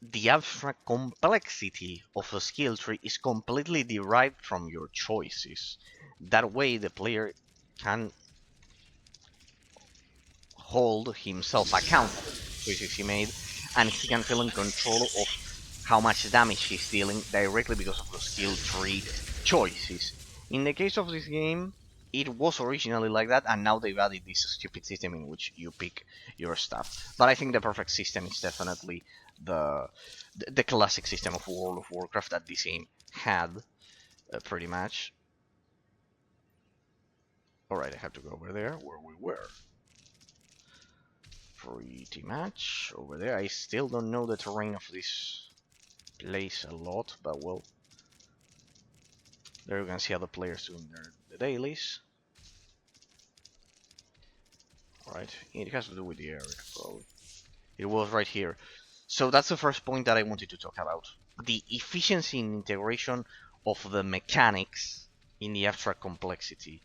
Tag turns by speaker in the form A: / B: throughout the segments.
A: the abstract complexity of a skill tree is completely derived from your choices. That way the player can hold himself accountable for choices he made, and he can feel in control of how much damage he's dealing directly because of the skill tree choices. In the case of this game, it was originally like that, and now they've added this stupid system in which you pick your stuff. But I think the perfect system is definitely the the classic system of World of Warcraft that this game had, pretty much. Alright, I have to go over there where we were. Pretty much over there. I still don't know the terrain of this place a lot, but well, there you can see other players doing the dailies. Alright, it has to do with the area, probably. It was right here. So that's the first point that I wanted to talk about. The efficiency and integration of the mechanics in the abstract complexity.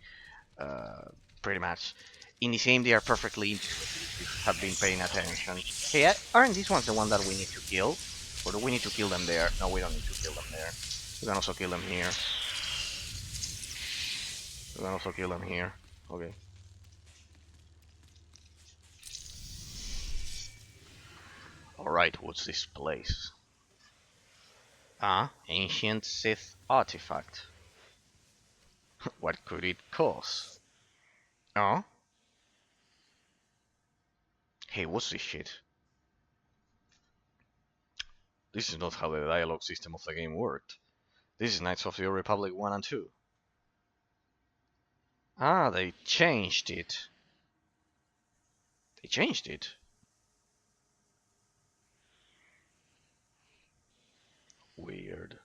A: Pretty much. In this game, they are perfectly integrated if you have been paying attention. Hey, aren't these ones the one that we need to kill? Or do we need to kill them there? No, we don't need to kill them there. We can also kill them here. We can also kill them here. Okay. Alright, what's this place? Ah, ancient Sith artifact. What could it cause? Oh? Hey, what's this shit? This is not how the dialogue system of the game worked. This is Knights of the Old Republic 1 and 2. Ah, they changed it. They changed it. Weird.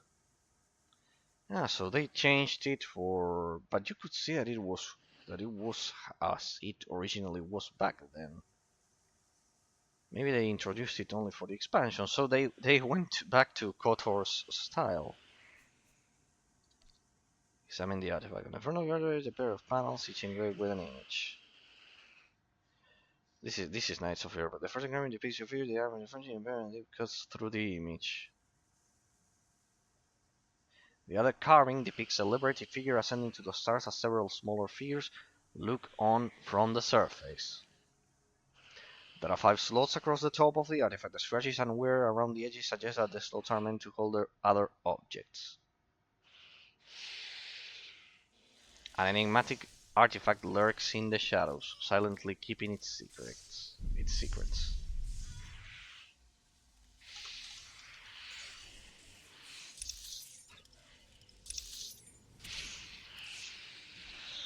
A: Yeah, so they changed it for, but you could see that it was as it originally was back then. Maybe they introduced it only for the expansion, so they went back to KOTOR's style. Examine the artifact. On the front of the artifact is a pair of panels, each engraved with an image. This is Knights of Europe. The first engraving depicts your figure, the arm, and the French empire, and it cuts through the image. The other carving depicts a liberated figure ascending to the stars as several smaller figures look on from the surface. There are 5 slots across the top of the artifact. The scratches and wear around the edges suggest that the slots are meant to hold other objects. An enigmatic artifact lurks in the shadows, silently keeping its secrets.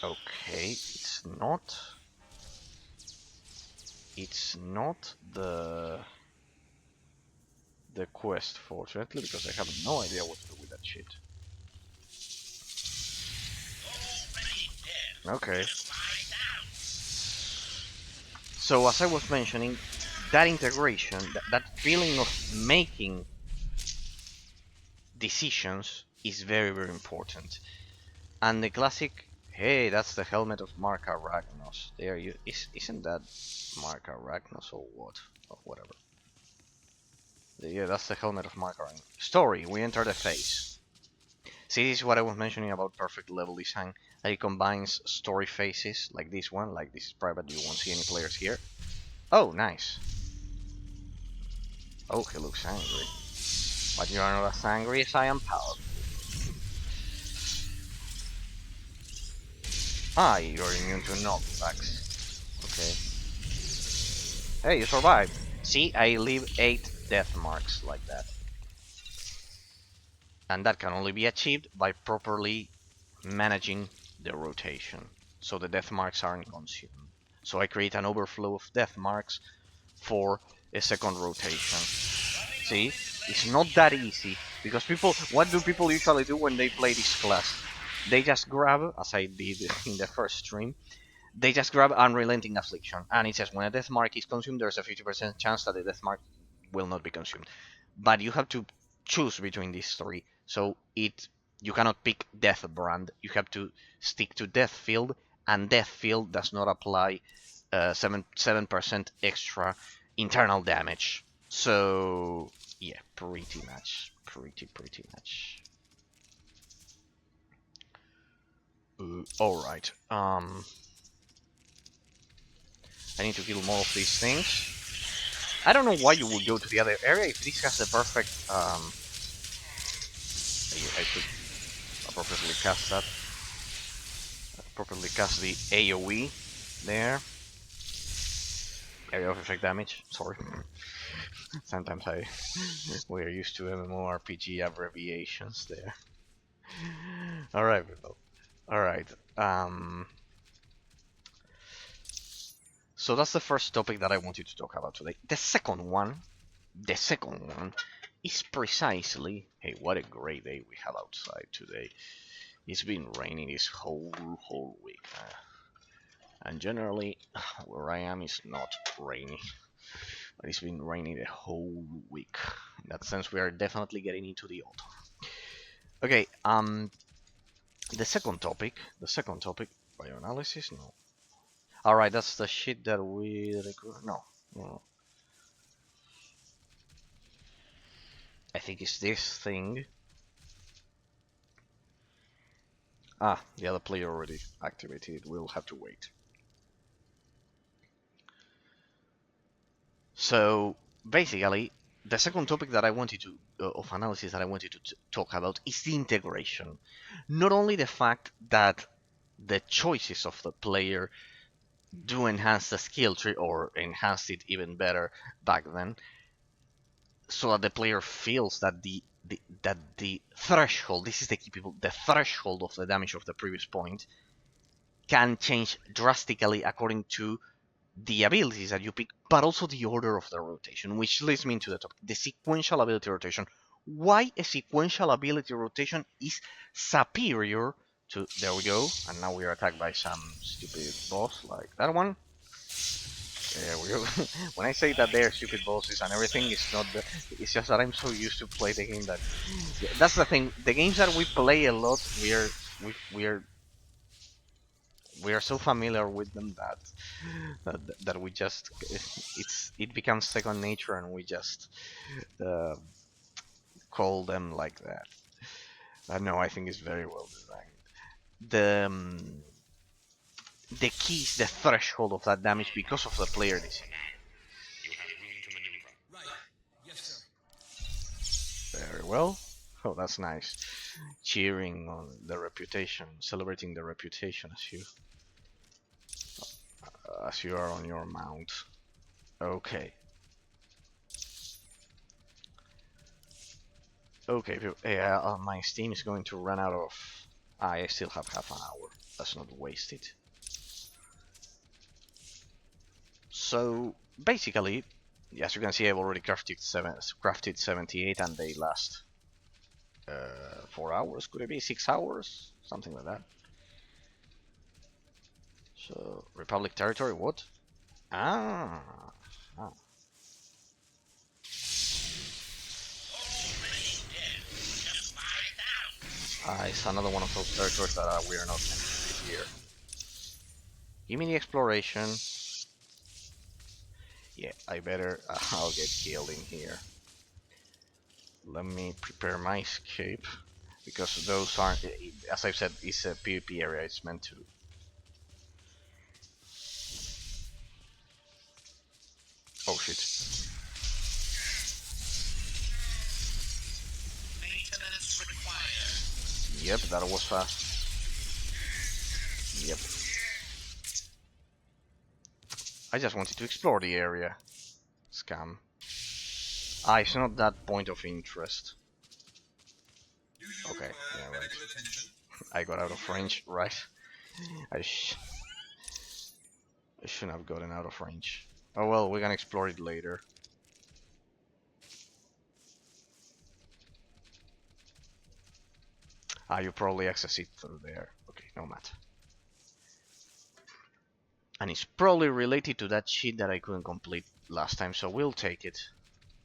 A: Okay, it's not the quest, fortunately, because I have no idea what to do with that shit. Okay. So as I was mentioning, that integration, that feeling of making decisions is very, very important. And the classic, hey, that's the helmet of Marka Ragnos. There you isn't that Marka Ragnos or what? Or whatever. Yeah, that's the helmet of Marka Ragnos. Story, we enter the phase. See, this is what I was mentioning about perfect level design. That it combines story phases, like this one, like this is private, you won't see any players here. Oh, nice. Oh, he looks angry. But you are not as angry as I am powerful. Ah, you're immune to knockbacks. Okay. Hey, you survived. See, I leave 8 death marks like that. And that can only be achieved by properly managing the rotation, so the death marks aren't consumed. So I create an overflow of death marks for a second rotation. See, it's not that easy, because what do people usually do when they play this class? They just grab, as I did in the first stream, they just grab Unrelenting Affliction, and it says when a death mark is consumed, there's a 50% chance that the death mark will not be consumed. But you have to choose between these 3, so you cannot pick Death Brand. You have to stick to Death Field, and Death Field does not apply 7% extra internal damage. So yeah, pretty much. Pretty much. Alright. I need to kill more of these things. I don't know why you would go to the other area if this has the perfect. I should appropriately cast that. Appropriately cast the AoE there. Area of effect damage. Sorry. Sometimes we are used to mmorpg abbreviations there. Alright, people. Alright. So that's the first topic that I wanted to talk about today. The second one is precisely, hey, what a great day we have outside today. It's been raining this whole week. And generally, where I am is not rainy. But it's been raining the whole week. In that sense, we are definitely getting into the autumn. Okay, the second topic, bioanalysis, no. Alright, that's the shit that we, no. I think it's this thing. Ah, the other player already activated it, we'll have to wait. So, basically, the second topic that I wanted to, of analysis that I wanted to talk about is the integration. Not only the fact that the choices of the player do enhance the skill tree, or enhance it even better back then, so that the player feels that the threshold, this is the key, people, the threshold of the damage of the previous point can change drastically according to the abilities that you pick, but also the order of the rotation, which leads me into the topic, the sequential ability rotation. Why a sequential ability rotation is superior to, there we go, and now we are attacked by some stupid boss like that one. There we go. When I say that they're stupid bosses and everything, it's not the, it's just that I'm so used to play the game that, yeah, that's the thing. The games that we play a lot, we are so familiar with them that we just, it becomes second nature, and we just uh, call them like that. No, I think it's very well designed. The key is the threshold of that damage because of the player design. Very well. Oh, that's nice. Cheering on the reputation, celebrating the reputation as you are on your mount. Okay. Okay, my Steam is going to run out of. I still have half an hour. Let's not waste it. So basically, as you can see, I've already crafted 78, and they last 4 hours. Could it be 6 hours? Something like that. So Republic territory. What? Ah. It's another one of those territories that we are not meant to be here. Give me the exploration. Yeah, I better. I'll get killed in here. Let me prepare my escape, because those aren't. As I've said, it's a PvP area. It's meant to. Oh shit. Maintenance required. Yep, that was fast. Yep. I just wanted to explore the area. Scam. Ah, it's not that point of interest. Okay, yeah, right. I got out of range, right? I shouldn't have gotten out of range. Oh well, we can explore it later. Ah, you probably access it through there. Okay, no matter. And it's probably related to that shit that I couldn't complete last time, so we'll take it.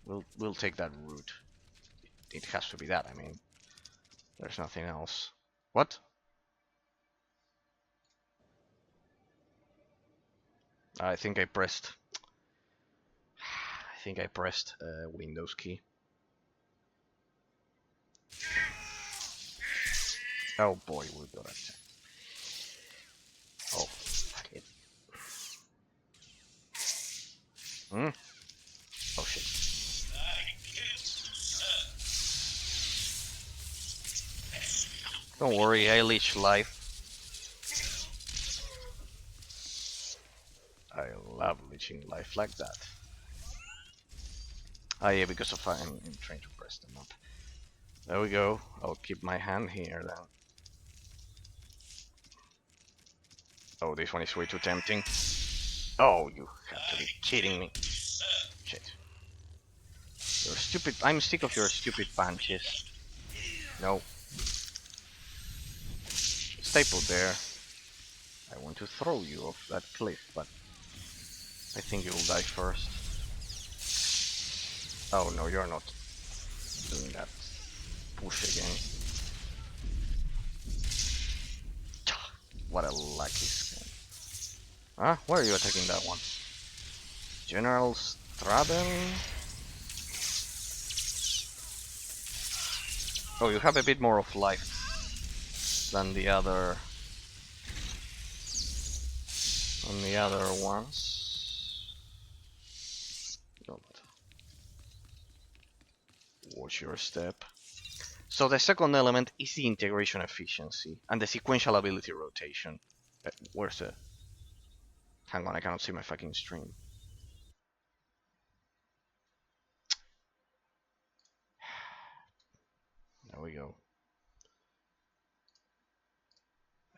A: We'll take that route. It has to be that, I mean. There's nothing else. What? I think I pressed Windows key. Oh boy, we got attacked. Oh, fuck it. Hmm? Oh shit. Don't worry, I leech life. I love leeching life like that. Ah yeah, because of I'm trying to press them up. There we go. I'll keep my hand here then. Oh, this one is way too tempting. Oh, you have to be kidding me. Shit. You're stupid. I'm sick of your stupid punches. No. Stay put there. I want to throw you off that cliff, but I think you'll die first. Oh no, you're not doing that. Push again. What a lucky skin. Huh? Why are you attacking that one? General Straben? Oh, you have a bit more of life than the other ones. No, but watch your step. So the second element is the integration efficiency and the sequential ability rotation. Where's the... Hang on, I cannot see my fucking stream. There we go.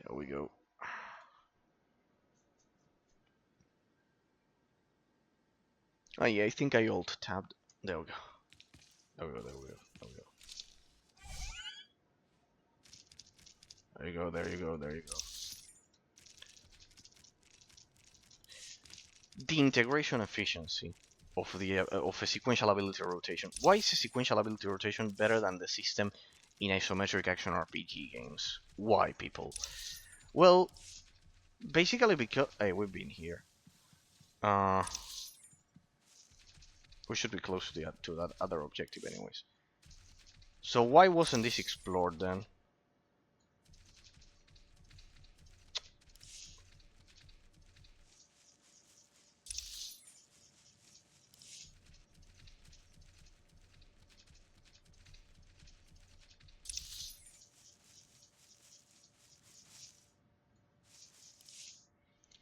A: There we go. Oh yeah, I think I alt tabbed. There we go. There we go, there we go, there we go. There you go, there you go, there you go. The integration efficiency of a sequential ability rotation. Why is a sequential ability rotation better than the system in isometric action RPG games? Why, people? Well, basically because... Hey, we've been here. We should be close to that other objective anyways. So why wasn't this explored then?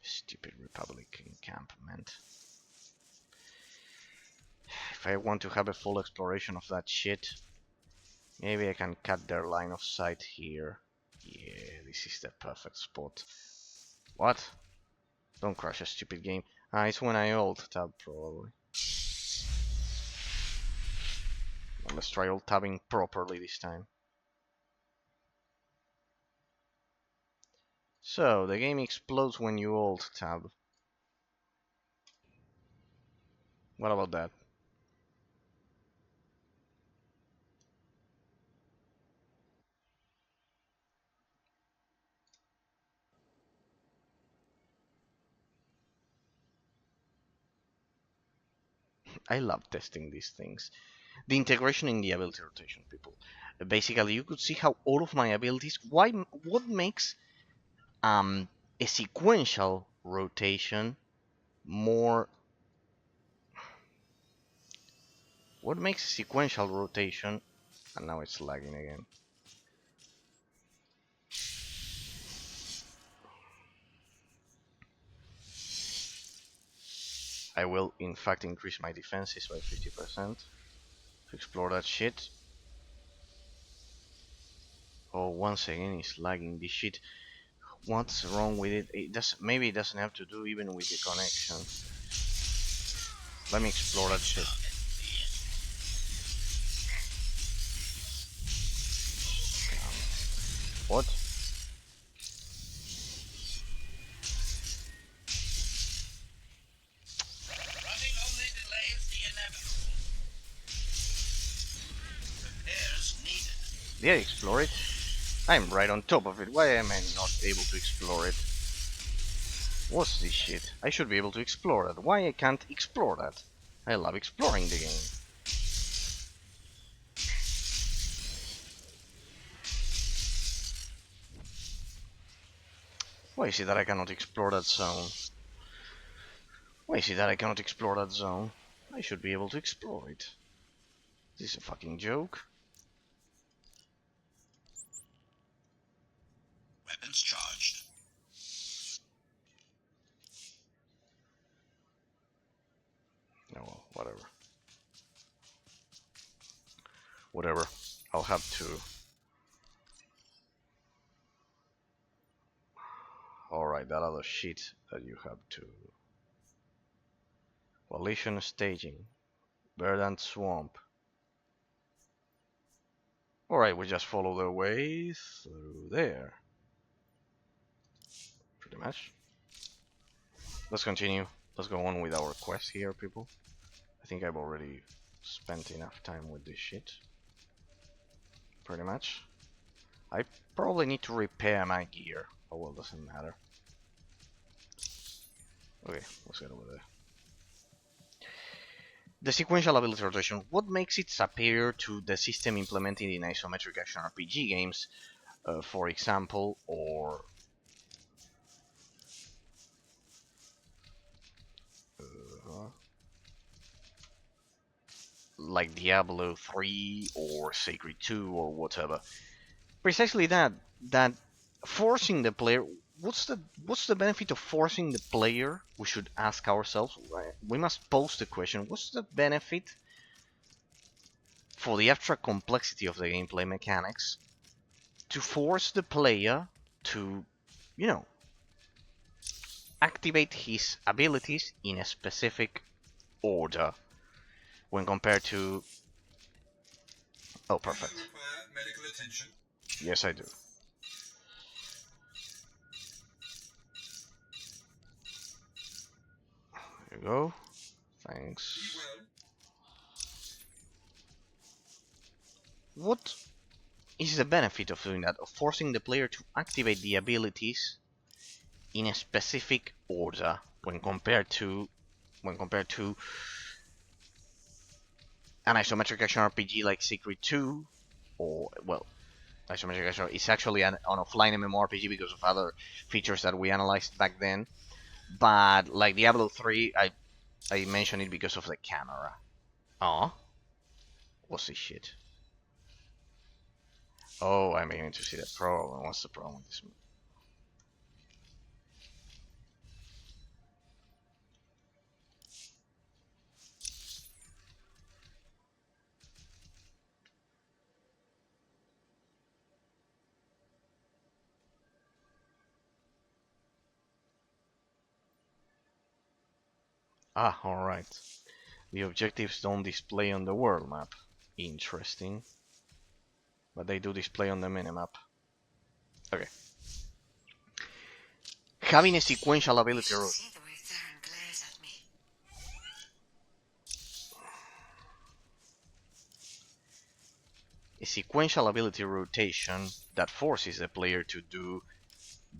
A: Stupid Republic encampment. If I want to have a full exploration of that shit, maybe I can cut their line of sight here. Yeah, this is the perfect spot. What? Don't crash a stupid game. Ah, it's when I alt tab probably. Well, let's try alt tabbing properly this time. So, the game explodes when you alt tab. What about that? I love testing these things. The integration in the ability rotation, people. Basically, you could see how all of my abilities... What makes a sequential rotation more... What makes a sequential rotation... And now it's lagging again. I will, in fact, increase my defenses by 50% to explore that shit. Oh, once again, it's lagging this shit. What's wrong with it? Maybe it doesn't have to do even with the connection. Let me explore that shit. What? Did I explore it? I'm right on top of it. Why am I not able to explore it? What's this shit? I should be able to explore that. Why I can't explore that? I love exploring the game. Why is it that I cannot explore that zone? Why is it that I cannot explore that zone? I should be able to explore it. Is this a fucking joke?
B: Weapons charged.
A: No, well, whatever. Whatever. I'll have to... Alright, that other shit that you have to... Coalition staging. Verdant swamp. Alright, we just follow the way through there. Pretty much. Let's continue. Let's go on with our quest here, people. I think I've already spent enough time with this shit. Pretty much. I probably need to repair my gear. Oh well, doesn't matter. Okay, let's get over there. The sequential ability rotation. What makes it superior to the system implemented in isometric action RPG games, for example, or like Diablo 3 or Sacred 2 or whatever? Precisely that forcing the player. What's the benefit of forcing the player? We should ask ourselves. We must pose the question: what's the benefit for the abstract complexity of the gameplay mechanics to force the player to, you know, activate his abilities in a specific order when compared to... Oh, perfect.
B: Medical attention.
A: Yes, I do. There you go. Thanks. What is the benefit of doing that? Of forcing the player to activate the abilities in a specific order when compared to an isometric action RPG like Secret 2, or well, isometric action is actually an offline mmorpg because of other features that we analyzed back then. But like Diablo 3, I mentioned it because of the camera. Oh, what's this shit? Oh, I'm beginning to see the problem. What's the problem with this? Ah, alright. The objectives don't display on the world map. Interesting. But they do display on the minimap. Okay. Having a sequential ability route. A sequential ability rotation that forces the player to do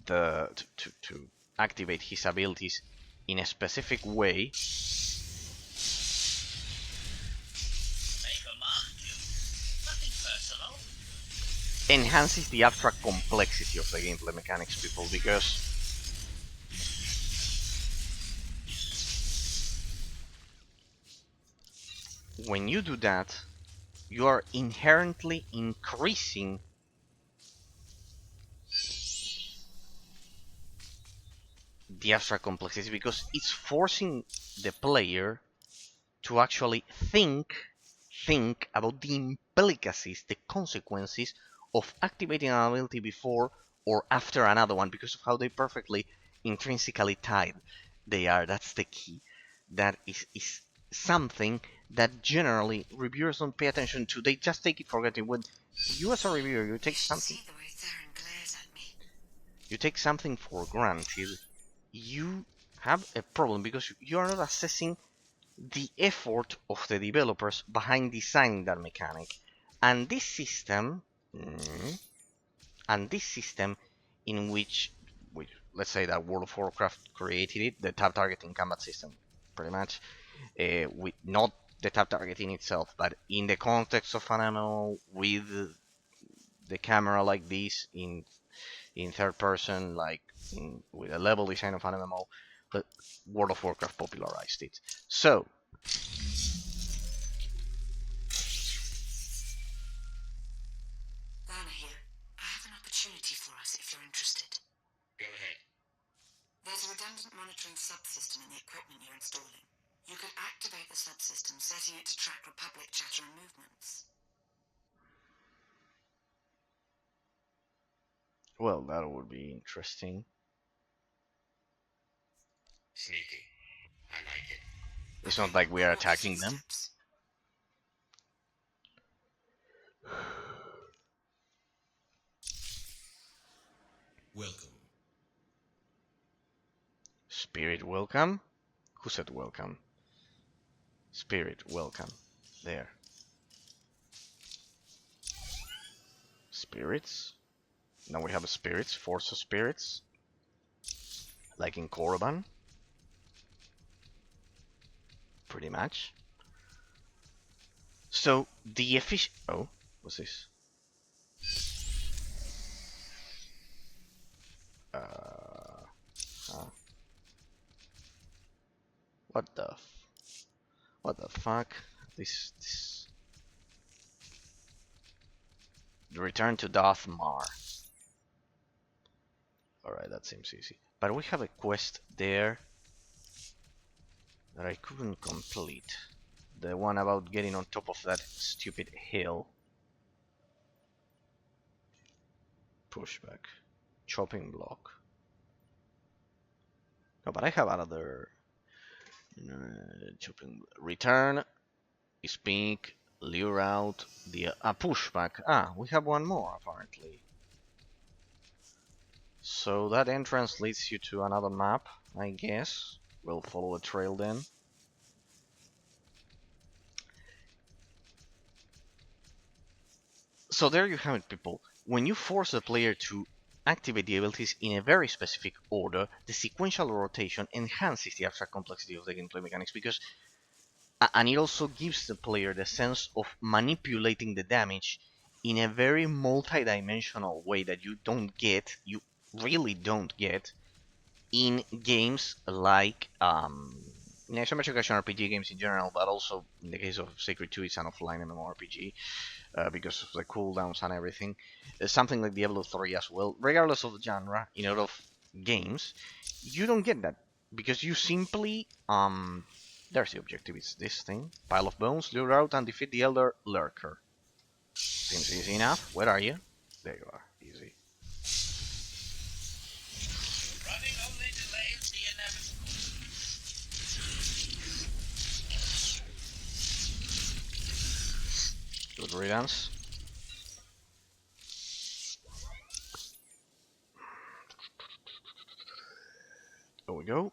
A: to activate his abilities in a specific way enhances the abstract complexity of the gameplay mechanics, people, because when you do that, you are inherently increasing the abstract complexity, because it's forcing the player to actually think about the implicacies, the consequences of activating an ability before or after another one, because of how they perfectly intrinsically tied they are. That's the key. That is something that generally reviewers don't pay attention to. They just take it for granted. When you as a reviewer, you take something for granted, you have a problem because you are not assessing the effort of the developers behind designing that mechanic. And this system, in which let's say that World of Warcraft created it, the tab targeting combat system, pretty much, with not the tab targeting itself, but in the context of an MMO with the camera like this in third person, like with a level design of an MMO, but World of Warcraft popularized it. So,
C: Lana here. I have an opportunity for us if you're interested.
B: Go ahead.
C: There's a redundant monitoring subsystem in the equipment you're installing. You could activate the subsystem, setting it to track Republic chatter and movements.
A: well, that would be interesting.
B: Sneaky. I like it.
A: It's not like we are
C: What were the
A: attacking them.
C: steps?
B: Welcome.
A: Spirit, welcome. Who said welcome? Spirit, welcome. There. Spirits. Now we have spirits, force of spirits. Like in Korriban. Pretty much. So, the efficient... Oh, what's this? What the... What the fuck? This... The return to Dathmar. Alright, that seems easy. But we have a quest there that I couldn't complete. The one about getting on top of that stupid hill. Pushback. Chopping block. No, but I have another... chopping... Return is pink. Lure out. The... pushback. Ah, we have one more apparently. So that entrance leads you to another map, I guess. We'll follow a trail then. So there you have it, people. When you force the player to activate the abilities in a very specific order, the sequential rotation enhances the abstract complexity of the gameplay mechanics because and it also gives the player the sense of manipulating the damage in a very multi-dimensional way that you really don't get in games like in isometric action RPG games in general, but also in the case of Sacred 2, it's an offline MMORPG because of the cooldowns and everything. Something like Diablo 3 as well, regardless of the genre, in a lot of games, you don't get that because you simply there's the objective. It's this thing: pile of bones, lure out and defeat the Elder Lurker. Seems easy enough. Where are you? There you are. Easy.
B: Running only delays the inevitable.
A: Good riddance. There we go.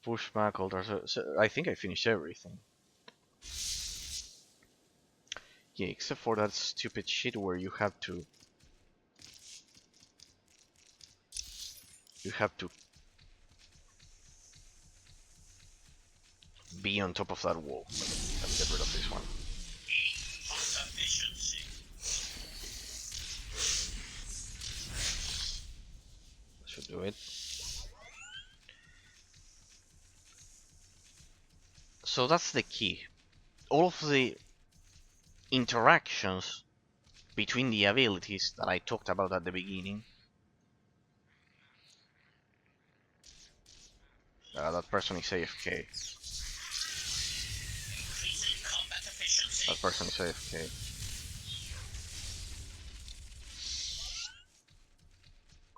A: Pushback, alter. So I think I finished everything. Yeah, except for that stupid shit where you have to be on top of that wall. Let me get rid of this one.
B: Efficiency.
A: That should do it. So that's the key. All of the interactions between the abilities that I talked about at the beginning. That person is AFK.
B: Increasing combat efficiency.
A: That person is AFK.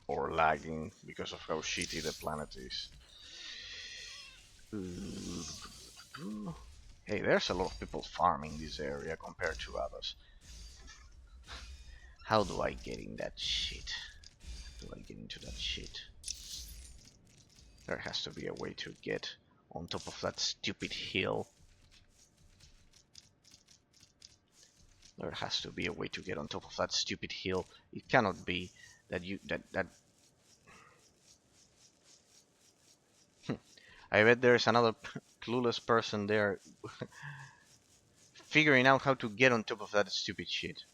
A: Or lagging because of how shitty the planet is. Hey, there's a lot of people farming this area compared to others. How do I get in that shit? How do I get into that shit? There has to be a way to get on top of that stupid hill. There has to be a way to get on top of that stupid hill. It cannot be that you that I bet there's another clueless person there figuring out how to get on top of that stupid shit.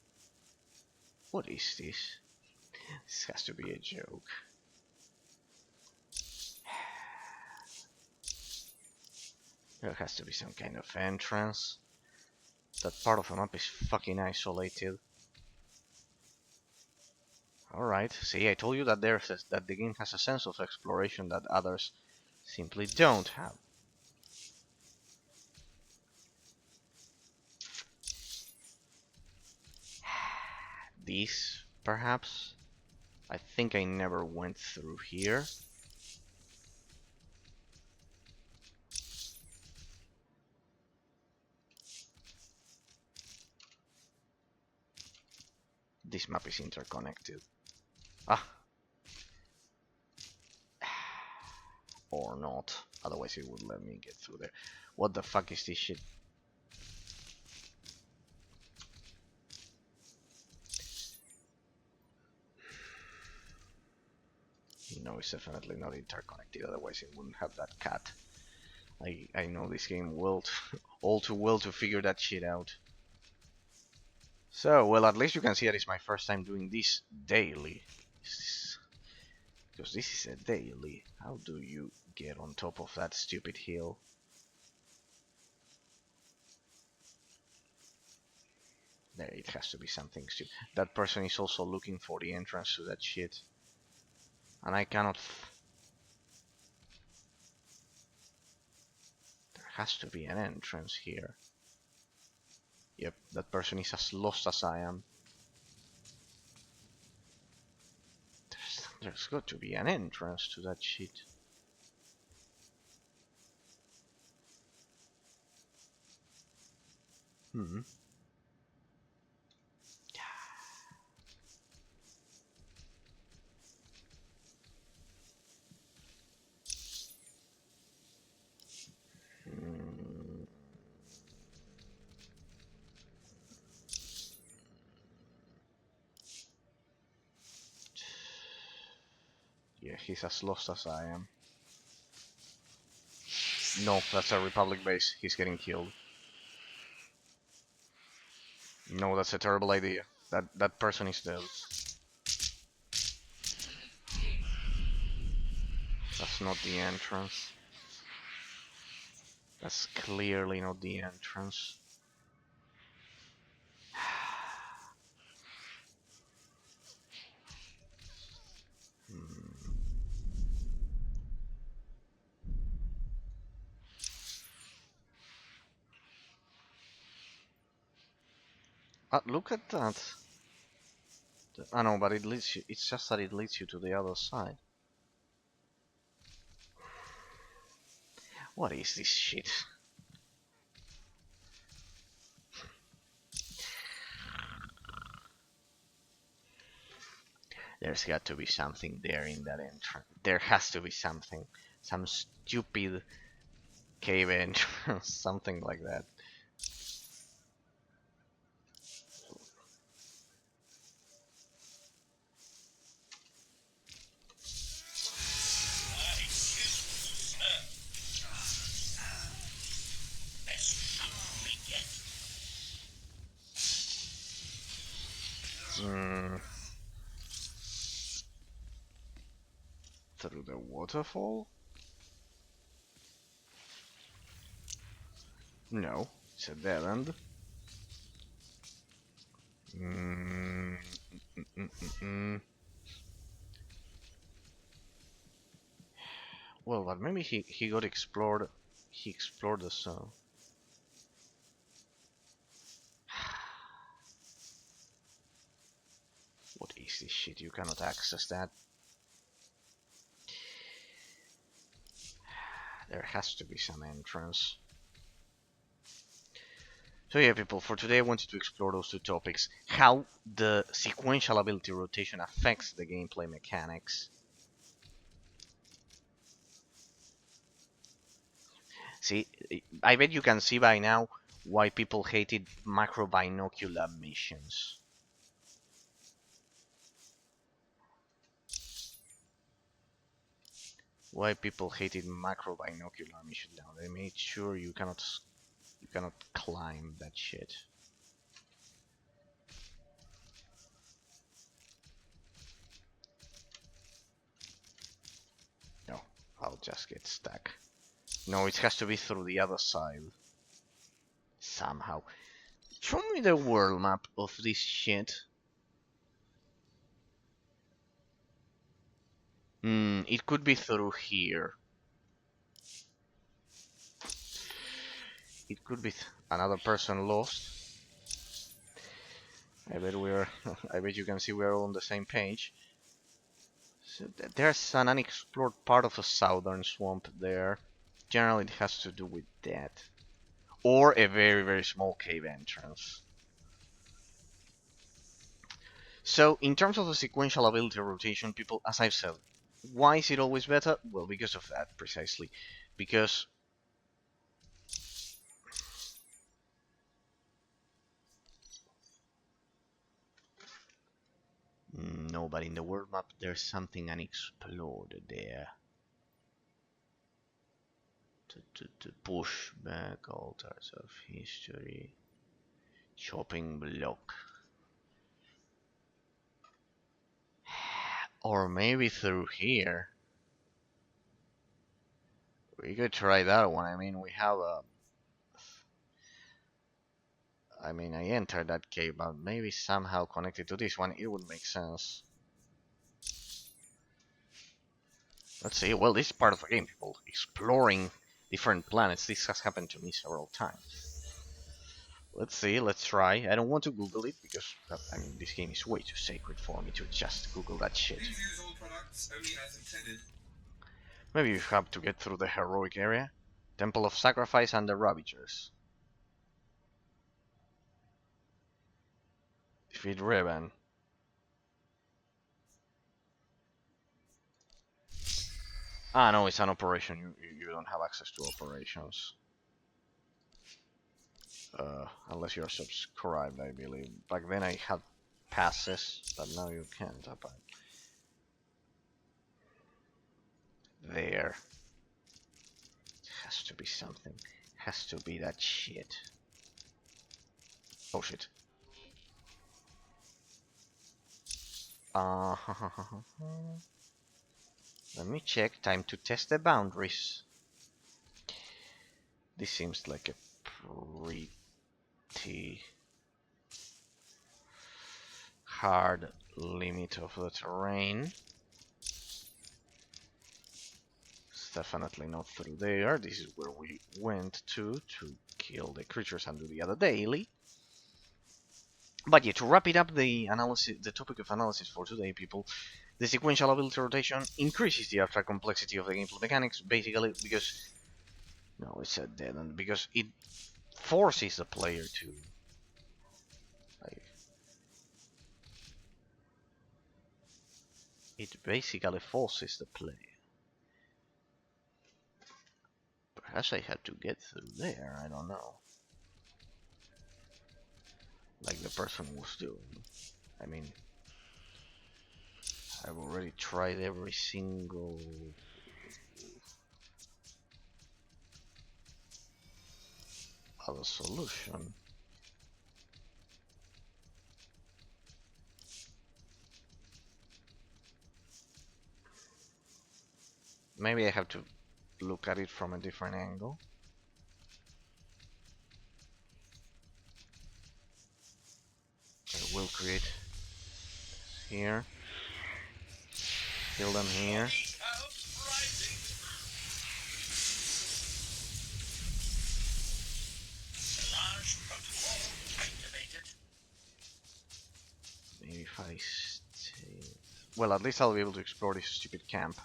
A: What is this? This has to be a joke. There has to be some kind of entrance. That part of the map is fucking isolated. Alright, see, I told you that that the game has a sense of exploration that others simply don't have. These, perhaps? I think I never went through here. This map is interconnected. Ah. Or not. Otherwise it would let me get through there. What the fuck is this shit? No, it's definitely not interconnected, otherwise it wouldn't have that cat. I know this game well all too well to figure that shit out. So, well, at least you can see that it's my first time doing this daily. Because this is a daily. How do you get on top of that stupid hill? There, it has to be something stupid. That person is also looking for the entrance to that shit. And I cannot... There has to be an entrance here. Yep, that person is as lost as I am. There's got to be an entrance to that shit. Hmm. Yeah, he's as lost as I am. No, that's a Republic base. He's getting killed. No, that's a terrible idea. That person is dead. That's not the entrance. That's clearly not the entrance. Look at that. I know, but it leads you. It's just that it leads you to the other side. What is this shit? There's got to be something there in that entrance. There has to be something. Some stupid cave entrance. Something like that. Through the waterfall? No, it's a dead end. Well, but maybe he got explored. He explored the zone. What is this shit? You cannot access that. There has to be some entrance. So yeah, people, for today I wanted to explore those two topics. How the sequential ability rotation affects the gameplay mechanics. See, I bet you can see by now why people hated macro binocular missions. Why people hated macro binocular missions now. They made sure you cannot climb that shit. I'll just get stuck. No, it has to be through the other side. Somehow. Show me the world map of this shit. It could be through here. It could be another person lost. I bet we're. I bet you can see we're all on the same page. So there's an unexplored part of a southern swamp there. Generally, it has to do with that, or a very very small cave entrance. So, in terms of the sequential ability rotation, people, as I've said, why is it always better? Well, because of that precisely. Because no, but in the world map there's something unexplored there. To push back altars of history. Chopping block. Or maybe through here. We could try that one. I mean, we have a... I mean, I entered that cave, but maybe somehow connected to this one, it would make sense. Let's see. Well, this is part of the game, people. Exploring different planets. This has happened to me several times. Let's see. Let's try. I don't want to Google it because, I mean, this game is way too sacred for me to just Google that shit.
B: Please use all products only as intended.
A: Maybe you have to get through the heroic area. Temple of Sacrifice and the Ravagers. Defeat Revan. Ah, no, it's an operation. You don't have access to operations. Unless you're subscribed, I believe. Back then I had passes, but now you can't. There. Has to be something. Has to be that shit. Oh shit. Let me check. Time to test the boundaries. This seems like a pretty hard limit of the terrain. It's definitely not through there. This is where we went to kill the creatures and do the other daily. But yeah, to wrap it up, the analysis, the topic of analysis for today, people, the sequential ability rotation increases the abstract complexity of the gameplay mechanics, basically because no, it's a dead end, because it forces the player to like, it basically forces the player. Perhaps I had to get through there, I don't know. Like the person was doing. I mean, I've already tried every single other solution. Maybe I have to look at it from a different angle. I will create here. Kill them here. Maybe if I stay... Well, at least I'll be able to explore this stupid camp.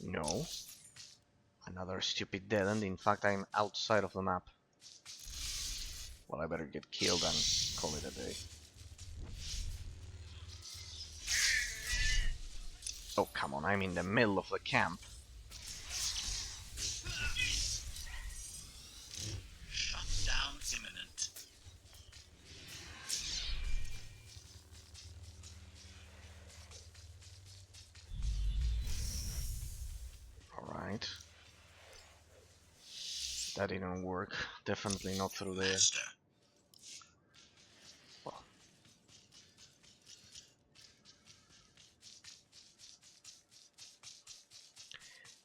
A: No. Another stupid dead end. In fact, I'm outside of the map. Well, I better get killed and call it a day. Oh, come on, I'm in the middle of the camp.
B: Shutdown imminent.
A: Alright. That didn't work. Definitely not through there.
B: Master.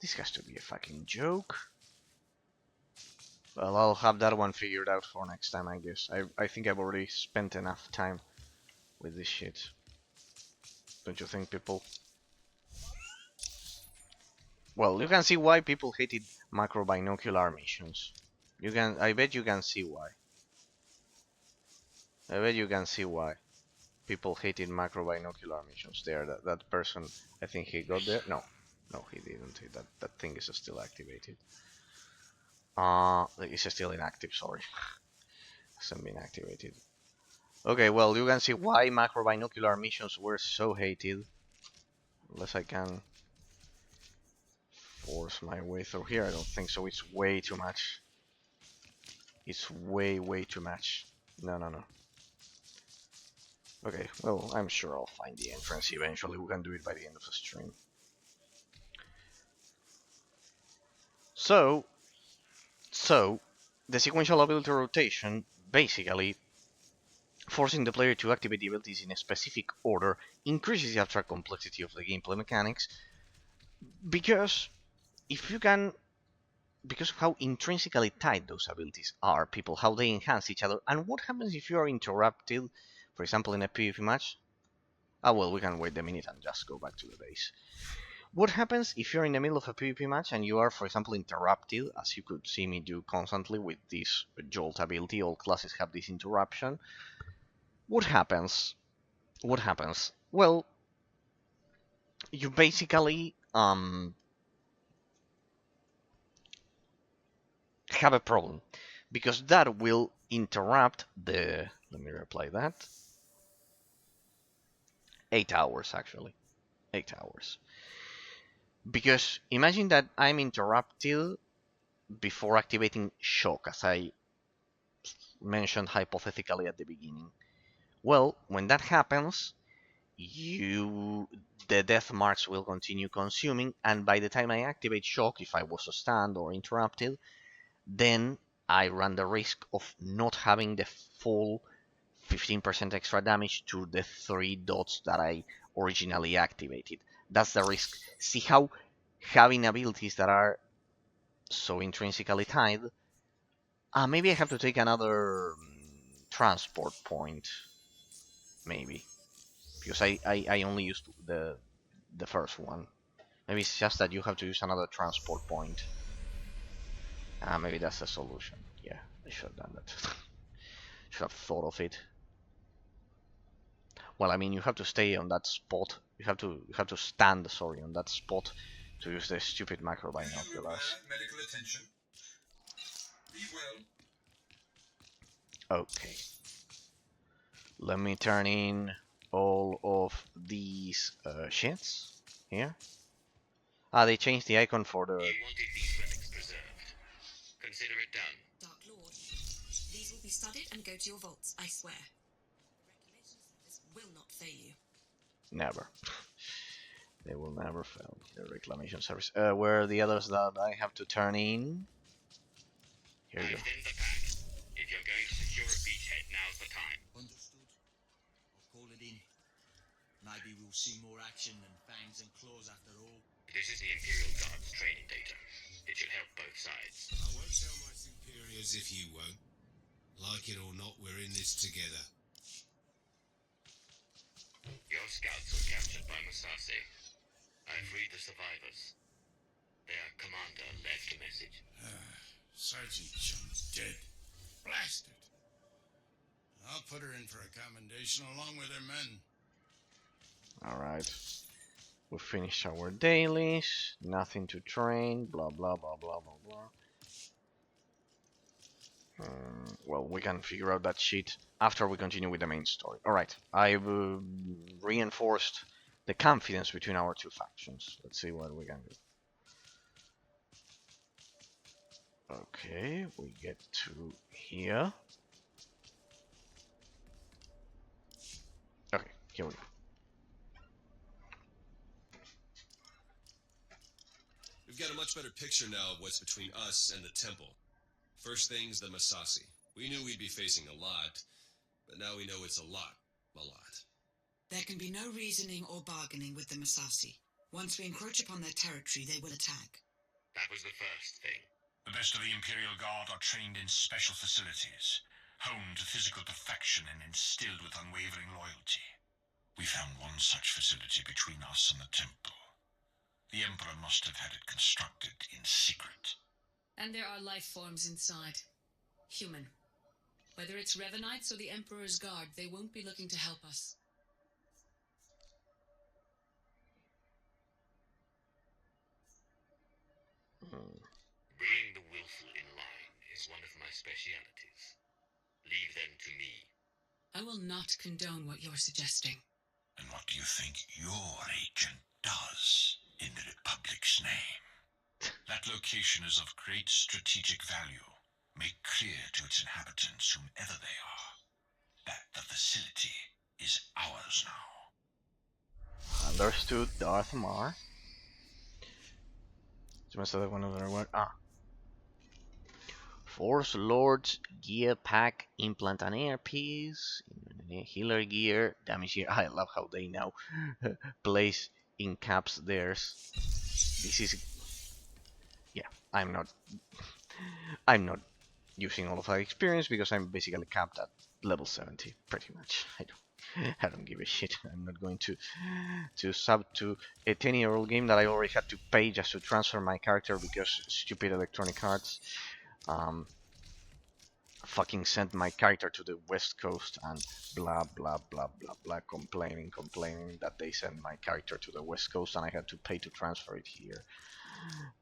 A: This has to be a fucking joke. Well, I'll have that one figured out for next time, I guess. I think I've already spent enough time with this shit. Don't you think, people? Well, you can see why people hated macro binocular missions. I bet you can see why. I bet you can see why people hated macro binocular missions. There, that person, I think he got there. No, he didn't. That thing is still activated. It's still inactive. Sorry, hasn't been activated. Okay, well, you can see why macro binocular missions were so hated. Unless I can force my way through here, I don't think so. It's way too much. It's way too much. No. Okay, well, I'm sure I'll find the entrance eventually. We can do it by the end of the stream. So, the sequential ability rotation, basically, forcing the player to activate the abilities in a specific order, increases the abstract complexity of the gameplay mechanics, because if you can, because of how intrinsically tied those abilities are, people, how they enhance each other, and what happens if you are interrupted, for example, in a PvP match? Ah, well, we can wait a minute and just go back to the base. What happens if you're in the middle of a PvP match and you are, for example, interrupted, as you could see me do constantly with this Jolt ability? All classes have this interruption. What happens? Well, you basically have a problem, because that will interrupt the, let me reply that, 8 hours actually, 8 hours. Because imagine that I'm interrupted before activating shock, as I mentioned hypothetically at the beginning. Well, when that happens, the death marks will continue consuming, and by the time I activate shock, if I was stunned or interrupted, then I run the risk of not having the full 15% extra damage to the 3 dots that I originally activated. That's the risk. See how having abilities that are so intrinsically tied. Maybe I have to take another transport point. Maybe. Because I only used the first one. Maybe it's just that you have to use another transport point. Maybe that's the solution. Yeah, I should have done that. Should have thought of it. Well, I mean, you have to stay on that spot. You have to stand, sorry, on that spot to use the stupid macro binoculars.
B: Medical attention. Be well.
A: Okay. Let me turn in all of these shits here. They changed the icon for the...
D: You wanted these relics preserved. Consider it done.
C: Dark Lord, these will be studied and go to your vaults, I swear. The Reclamation Service will not fail you.
A: Never. They will never fail. The Reclamation Service. Where are the others that I have to turn in? Here you go.
D: I've thinned the pack. If you're going to secure a beachhead, now's the time.
E: Understood. I'll call it in. Maybe we'll see more action than fangs and claws after all.
D: This is the Imperial Guard's training data. It should help both sides.
B: I won't tell my superiors if you won't. Like it or not, we're in this together.
D: Your scouts were captured by Massasi. I freed the survivors. Their commander left a message.
B: Sergeant John's dead. Blasted. I'll put her in for a commendation along with her men.
A: Alright. We finished our dailies. Nothing to train. Blah blah blah blah blah blah. Well, we can figure out that shit after we continue with the main story. Alright. I've reinforced the confidence between our two factions. Let's see what we can do. Okay, we get to here. Okay, here we go.
F: We've got a much better picture now of what's between us and the temple. First thing's the Massasi. We knew we'd be facing a lot, but now we know it's a lot.
C: There can be no reasoning or bargaining with the Massasi. Once we encroach upon their territory, they will attack.
D: That was the first thing.
B: The best of the Imperial Guard are trained in special facilities, honed to physical perfection and instilled with unwavering loyalty. We found one such facility between us and the temple. The Emperor must have had it constructed in secret.
C: And there are life forms inside. Human. Whether it's Revanites or the Emperor's Guard, they won't be looking to help us.
D: Bringing the willful in line is one of my specialities. Leave them to me.
C: I will not condone what you're suggesting.
B: And what do you think your agent does in the Republic's name? That location is of great strategic value. Make clear to its inhabitants, whomever they are, that the facility is ours now.
A: Understood, Darth Mar. Force Lord's gear pack, implant an earpiece, healer gear, damage gear. I love how they now place in caps theirs. This is, yeah, I'm not using all of that experience because I'm basically capped at level 70 pretty much. I don't give a shit. I'm not going to sub to a 10-year-old game that I already had to pay just to transfer my character because stupid Electronic Arts fucking sent my character to the West Coast and blah blah blah blah blah, complaining that they sent my character to the West Coast and I had to pay to transfer it here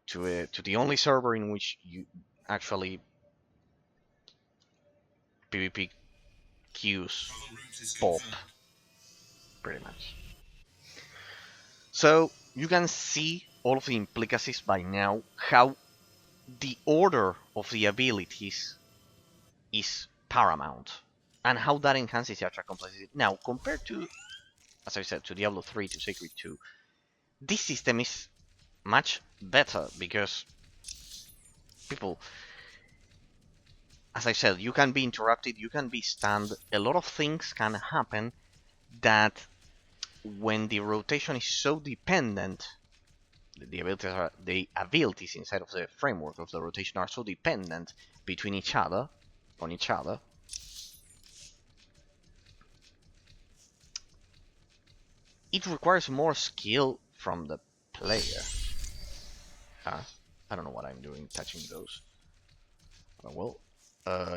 A: to the only server in which you actually PvP queues pop, pretty much. So you can see all of the implicacies by now, how the order of the abilities is paramount, and how that enhances the attack complexity. Now, compared to, as I said, to Diablo 3, to Sacred 2, this system is much better because people, as I said, you can be interrupted, you can be stunned, a lot of things can happen that when the rotation is so dependent, the abilities inside of the framework of the rotation are so dependent between each other, on each other, it requires more skill from the player. I don't know what I'm doing touching those. Well,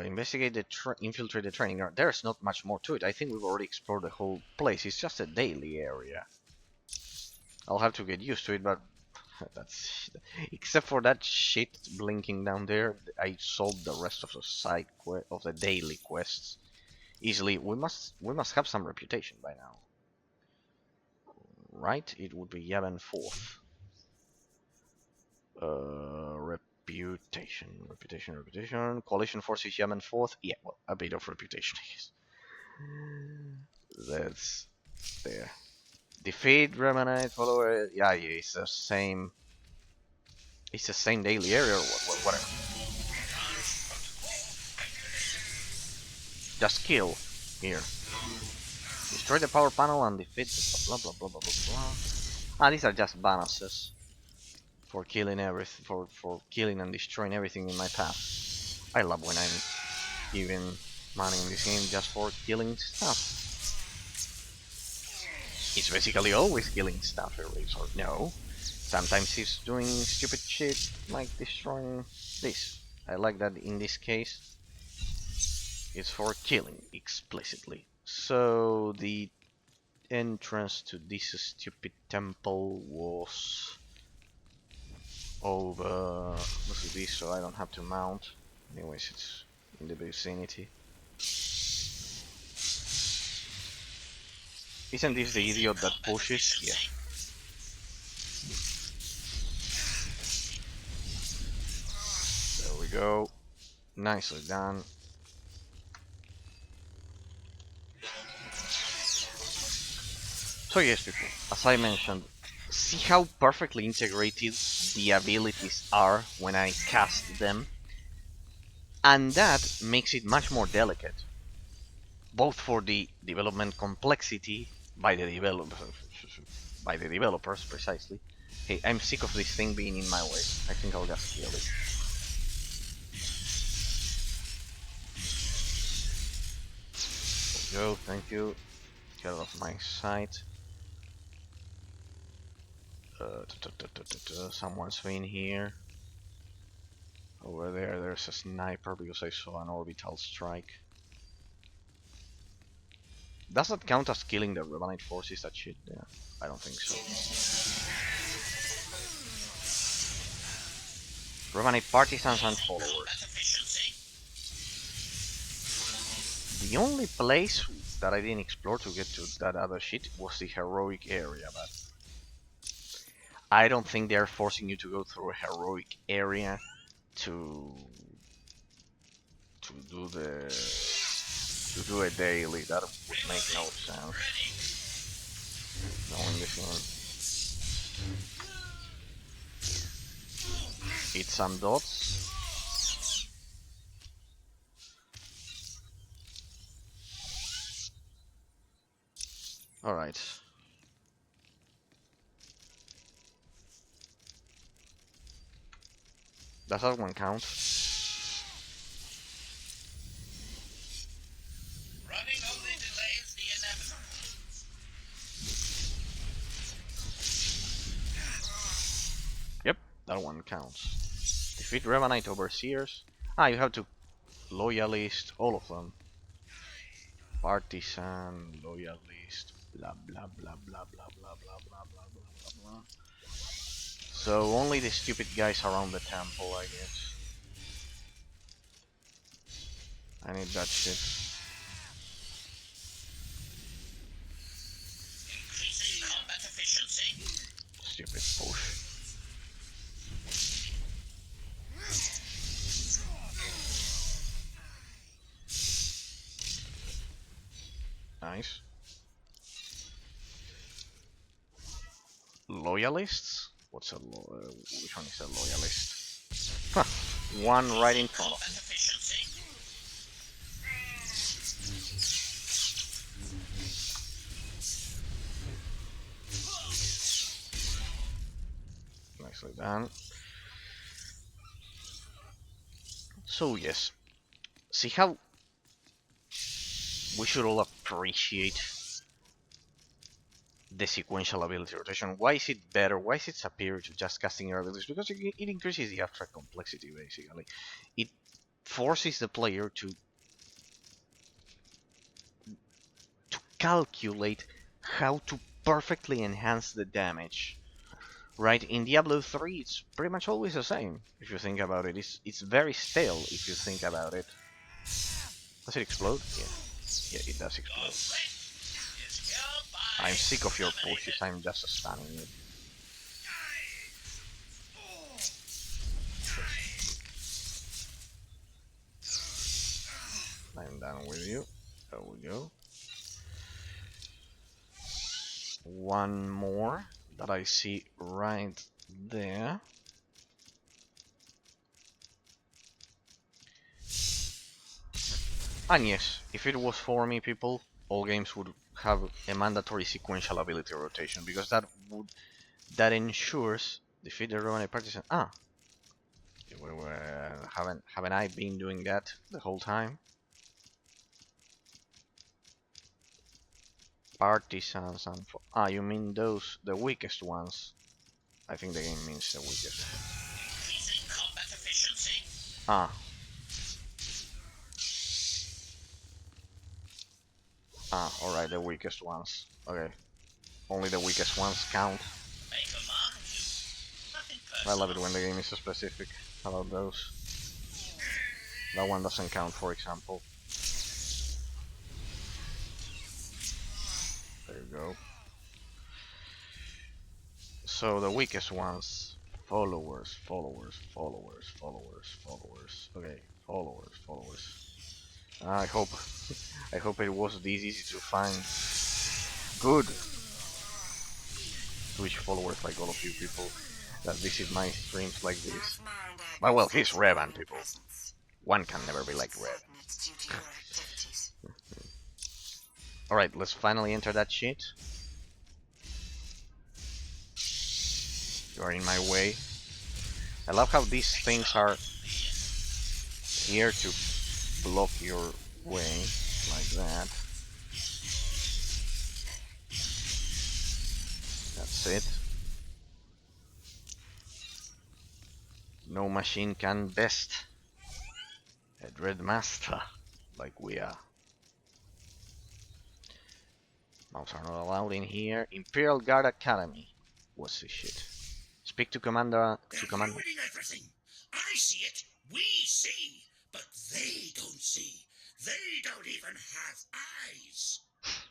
A: investigate the infiltrate the training ground. There's not much more to it. I think we've already explored the whole place. It's just a daily area. I'll have to get used to it, but that's, except for that shit blinking down there, I solved the rest of the side of the daily quests easily. We must have some reputation by now, right? It would be Yavin 4th. Reputation. Coalition forces Yavin 4th. Yeah, well, a bit of reputation, I guess. That's there. Defeat Revanite follower. Yeah, it's the same. It's the same daily area or whatever. Just kill here. Destroy the power panel and defeat the blah blah blah blah blah blah. Ah, these are just bonuses for killing everything, for killing and destroying everything in my path. I love when I'm even manning this game just for killing stuff. It's basically always killing stuff, or no. Sometimes he's doing stupid shit like destroying this. I like that in this case it's for killing explicitly. So the entrance to this stupid temple was over. Look at this, so I don't have to mount. Anyways, it's in the vicinity. Isn't this the idiot that pushes? Yeah. There we go. Nicely done. So yes, people, as I mentioned, see how perfectly integrated the abilities are when I cast them, and that makes it much more delicate, both for the development complexity by the developers precisely, Hey, I'm sick of this thing being in my way. I think I'll just kill it. There we go, thank you. Get out of my sight. Someone's been here. Over there, there's a sniper because I saw an orbital strike. Does that count as killing the Revanite forces? That shit? Yeah, I don't think so. Revanite partisans and followers. The only place that I didn't explore to get to that other shit was the heroic area, but I don't think they're forcing you to go through a heroic area to do a daily. That would make no sense. Knowing this one. Eat some dots. Alright. Does that one count?
D: Running only delays the inevitable.
A: Yep, that one counts. Defeat Revanite Overseers. Ah, you have to loyalist all of them. Partisan, loyalist, blah blah blah blah blah blah blah blah blah blah blah. So only the stupid guys around the temple, I guess. I need that shit.
D: Increasing combat efficiency.
A: Stupid push. Nice. Loyalists? What's a which one is a loyalist? Huh. One right in front of me. Nicely done. So yes, see how we should all appreciate the sequential ability rotation. Why is it better? Why is it superior to just casting your abilities? Because it increases the abstract complexity, basically. It forces the player to calculate how to perfectly enhance the damage. Right, in Diablo 3 it's pretty much always the same, if you think about it. It's very stale, if you think about it. Does it explode? Yeah, it does explode. I'm sick of your pushes, I'm just stunning you. I'm done with you. There we go. One more that I see right there. And yes, if it was for me, people, all games would have a mandatory sequential ability rotation, because that ensures defeat the Roman partisan. Ah, haven't I been doing that the whole time? Partisans and you mean those, the weakest ones? I think the game means the weakest. Ah. Alright, the weakest ones. Okay. Only the weakest ones count. I love it when the game is so specific about those. That one doesn't count, for example. There you go. So the weakest ones, followers. Okay, followers. I hope, I hope it was this easy to find good Twitch followers like all of you people that visit my streams like this. But well, he's Revan, people. One can never be like Revan. Alright, let's finally enter that shit. You are in my way. I love how these things are here to block your way, like that. That's it. No machine can best a Dread Master like we are. Mouse are not allowed in here. Imperial Guard Academy. What's this shit? Speak to Commander.
B: They're ruining everything. I see it. We see. But they don't see. They don't even have eyes.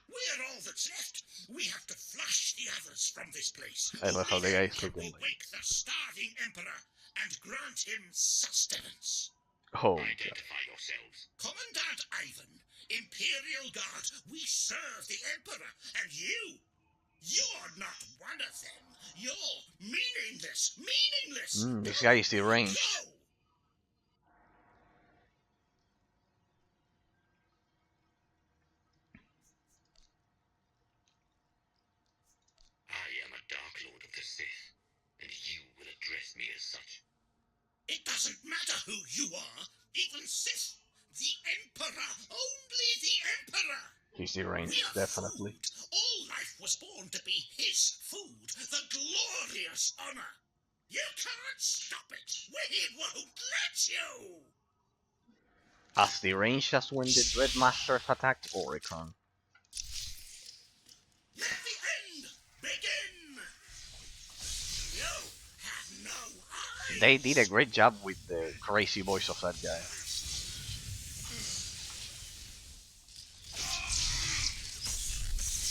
B: We're all that's left. We have to flush the others from this place.
A: I love how the
B: Only
A: guy is
B: then can
A: looking
B: we
A: like.
B: wake the starving emperor and grant him sustenance.
A: Oh, God.
D: Identify yourselves.
B: Commandant Yavin, Imperial Guard, we serve the emperor, and you're not one of them. You're meaningless.
A: This guy is deranged.
B: Go!
D: I am a Dark Lord of the Sith, and you will address me as such.
B: It doesn't matter who you are, even Sith. The Emperor, only the Emperor.
A: He's deranged,
B: We are
A: definitely.
B: food. All life was born to be his food, the glorious honor. You can't stop it. We won't let you.
A: As deranged as when the Dread Masters attacked Oricon.
B: Let the end begin. You have no eyes.
A: They did a great job with the crazy voice of that guy.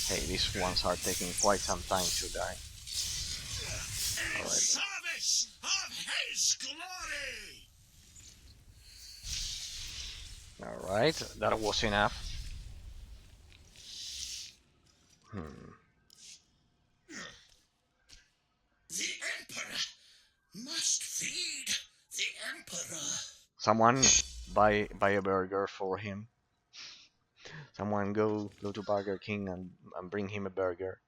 A: Hey, these ones are taking quite some time to die.
B: In service of his glory.
A: Alright, that was enough.
B: The Emperor must feed the Emperor.
A: Someone buy a burger for him. Someone go to Burger King and bring him a burger.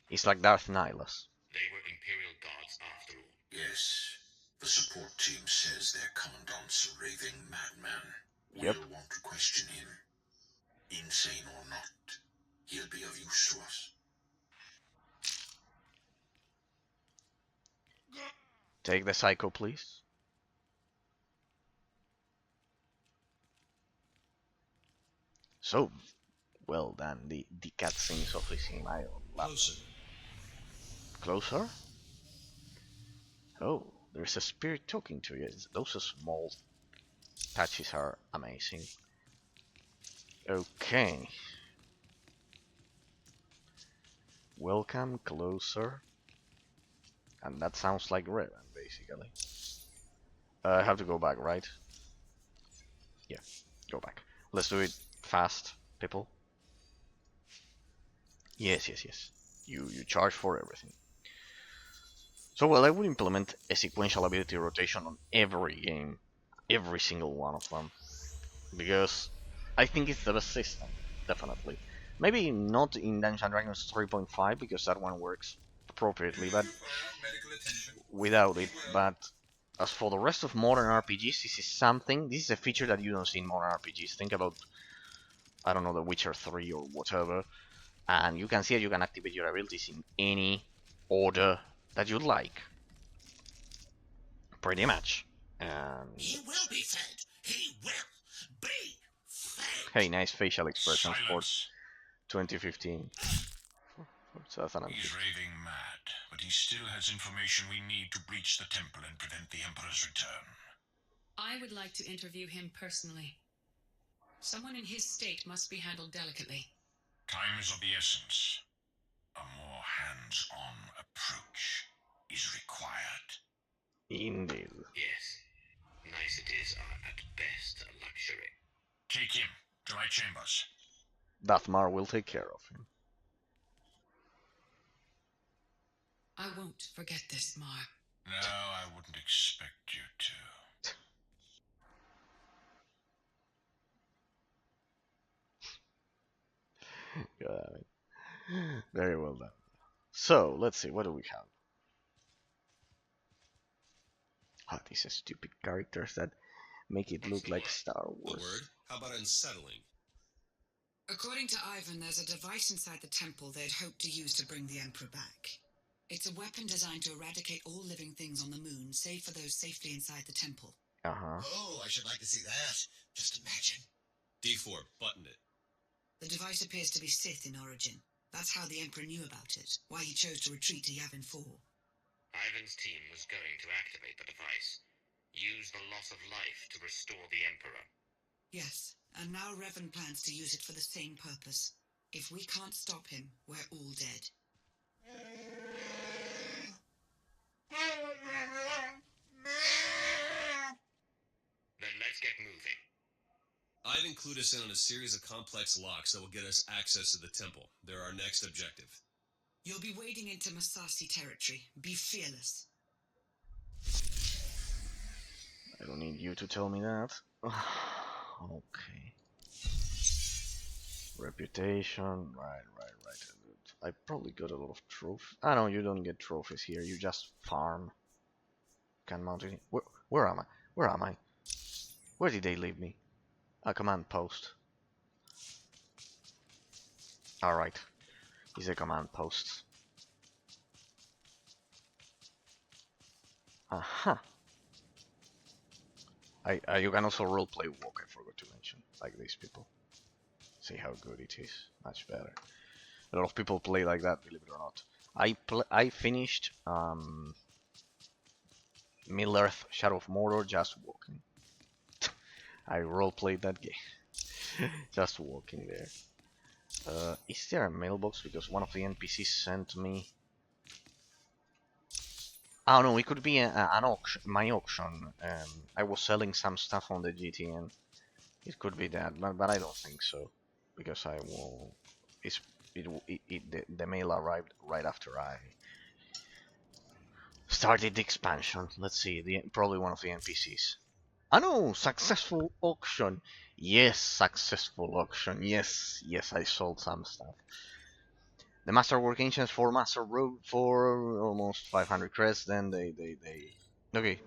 A: He's like Darth Nihilus.
D: They were Imperial Guards after all.
B: Yes, the support team says their commandant's a raving madman.
A: Yep.
B: We'll want to question him. Insane or not, he'll be of use to us.
A: Take the psycho, please. So, well done. The cutscenes of this game, I love. Closer? Oh, there's a spirit talking to you. Those small patches are amazing. Okay. Welcome closer. And that sounds like Revan, basically. I have to go back, right? Yeah, go back. Let's do it fast, people. Yes. You charge for everything. So, well, I would implement a sequential ability rotation on every game. Every single one of them. Because I think it's the best system, definitely. Maybe not in Dungeons & Dragons 3.5, because that one works appropriately, but without it. But as for the rest of modern RPGs, this is a feature that you don't see in modern RPGs. Think about, I don't know, The Witcher 3 or whatever, and you can see that you can activate your abilities in any order that you'd like. Pretty much. And
B: He will be fed. He will be fed.
A: hey, nice facial expressions for
B: Silence.
A: 2015.
B: He's raving mad, but he still has information we need to breach the temple and prevent the Emperor's return.
G: I would like to interview him personally. Someone in his state must be handled delicately.
B: Time is of the essence. A more hands-on approach is required.
A: Indeed.
D: Yes. Niceties are at best a luxury.
B: Take him to my chambers.
A: Dathmar will take care of him.
G: I won't forget this, Mar.
B: No, I wouldn't expect you to.
A: God, Very well done. So let's see, what do we have? Ah, these are stupid characters that make it look like Star
F: A
A: Wars.
F: word? How about unsettling?
C: According to Ivan, there's a device inside the temple they'd hoped to use to bring the Emperor back. It's a weapon designed to eradicate all living things on the moon, save for those safely inside the temple.
A: Uh-huh.
E: Oh, I should like to see that. Just imagine.
F: D4, button it.
C: The device appears to be Sith in origin. That's how the Emperor knew about it, why he chose to retreat to Yavin 4.
D: Ivan's team was going to activate the device. Use the loss of life to restore the Emperor.
C: Yes, and now Revan plans to use it for the same purpose. If we can't stop him, we're all dead.
D: Then let's get moving.
F: I've included us in on a series of complex locks that will get us access to the temple. They're our next objective.
C: You'll be wading into Massasi territory. Be fearless.
A: I don't need you to tell me that. Okay. Reputation, right. I probably got a lot of trophies. Ah, no, you don't get trophies here. You just farm. Can mount it. Where am I? Where am I? Where did they leave me? A command post. Alright. He's a command post. Aha. You can also roleplay walk, I forgot to mention. Like these people. See how good it is. Much better. A lot of people play like that, believe it or not. I finished Middle Earth Shadow of Mordor just walking. I roleplayed that game. Just walking there. Is there a mailbox? Because one of the NPCs sent me. Oh no, it could be an auction. My auction. I was selling some stuff on the GTN. It could be that, but I don't think so, because I will. The mail arrived right after I started the expansion. Let's see, probably one of the NPCs. Ah no, successful auction. Yes, successful auction. Yes, I sold some stuff. The Masterwork Ancients for Master Road for almost 500 crests. Then they. Okay.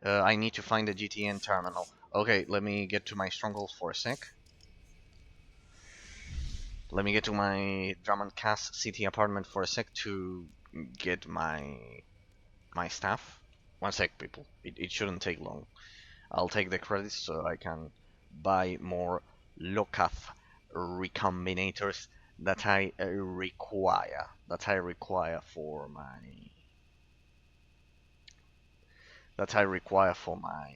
A: I need to find the GTN terminal. Okay, let me get to my stronghold for a sec. Let me get to my Drummond Cass city apartment for a sec to get my stuff. One sec, people. It shouldn't take long. I'll take the credits so I can buy more Locath recombinators that I require. For my. That I require for my.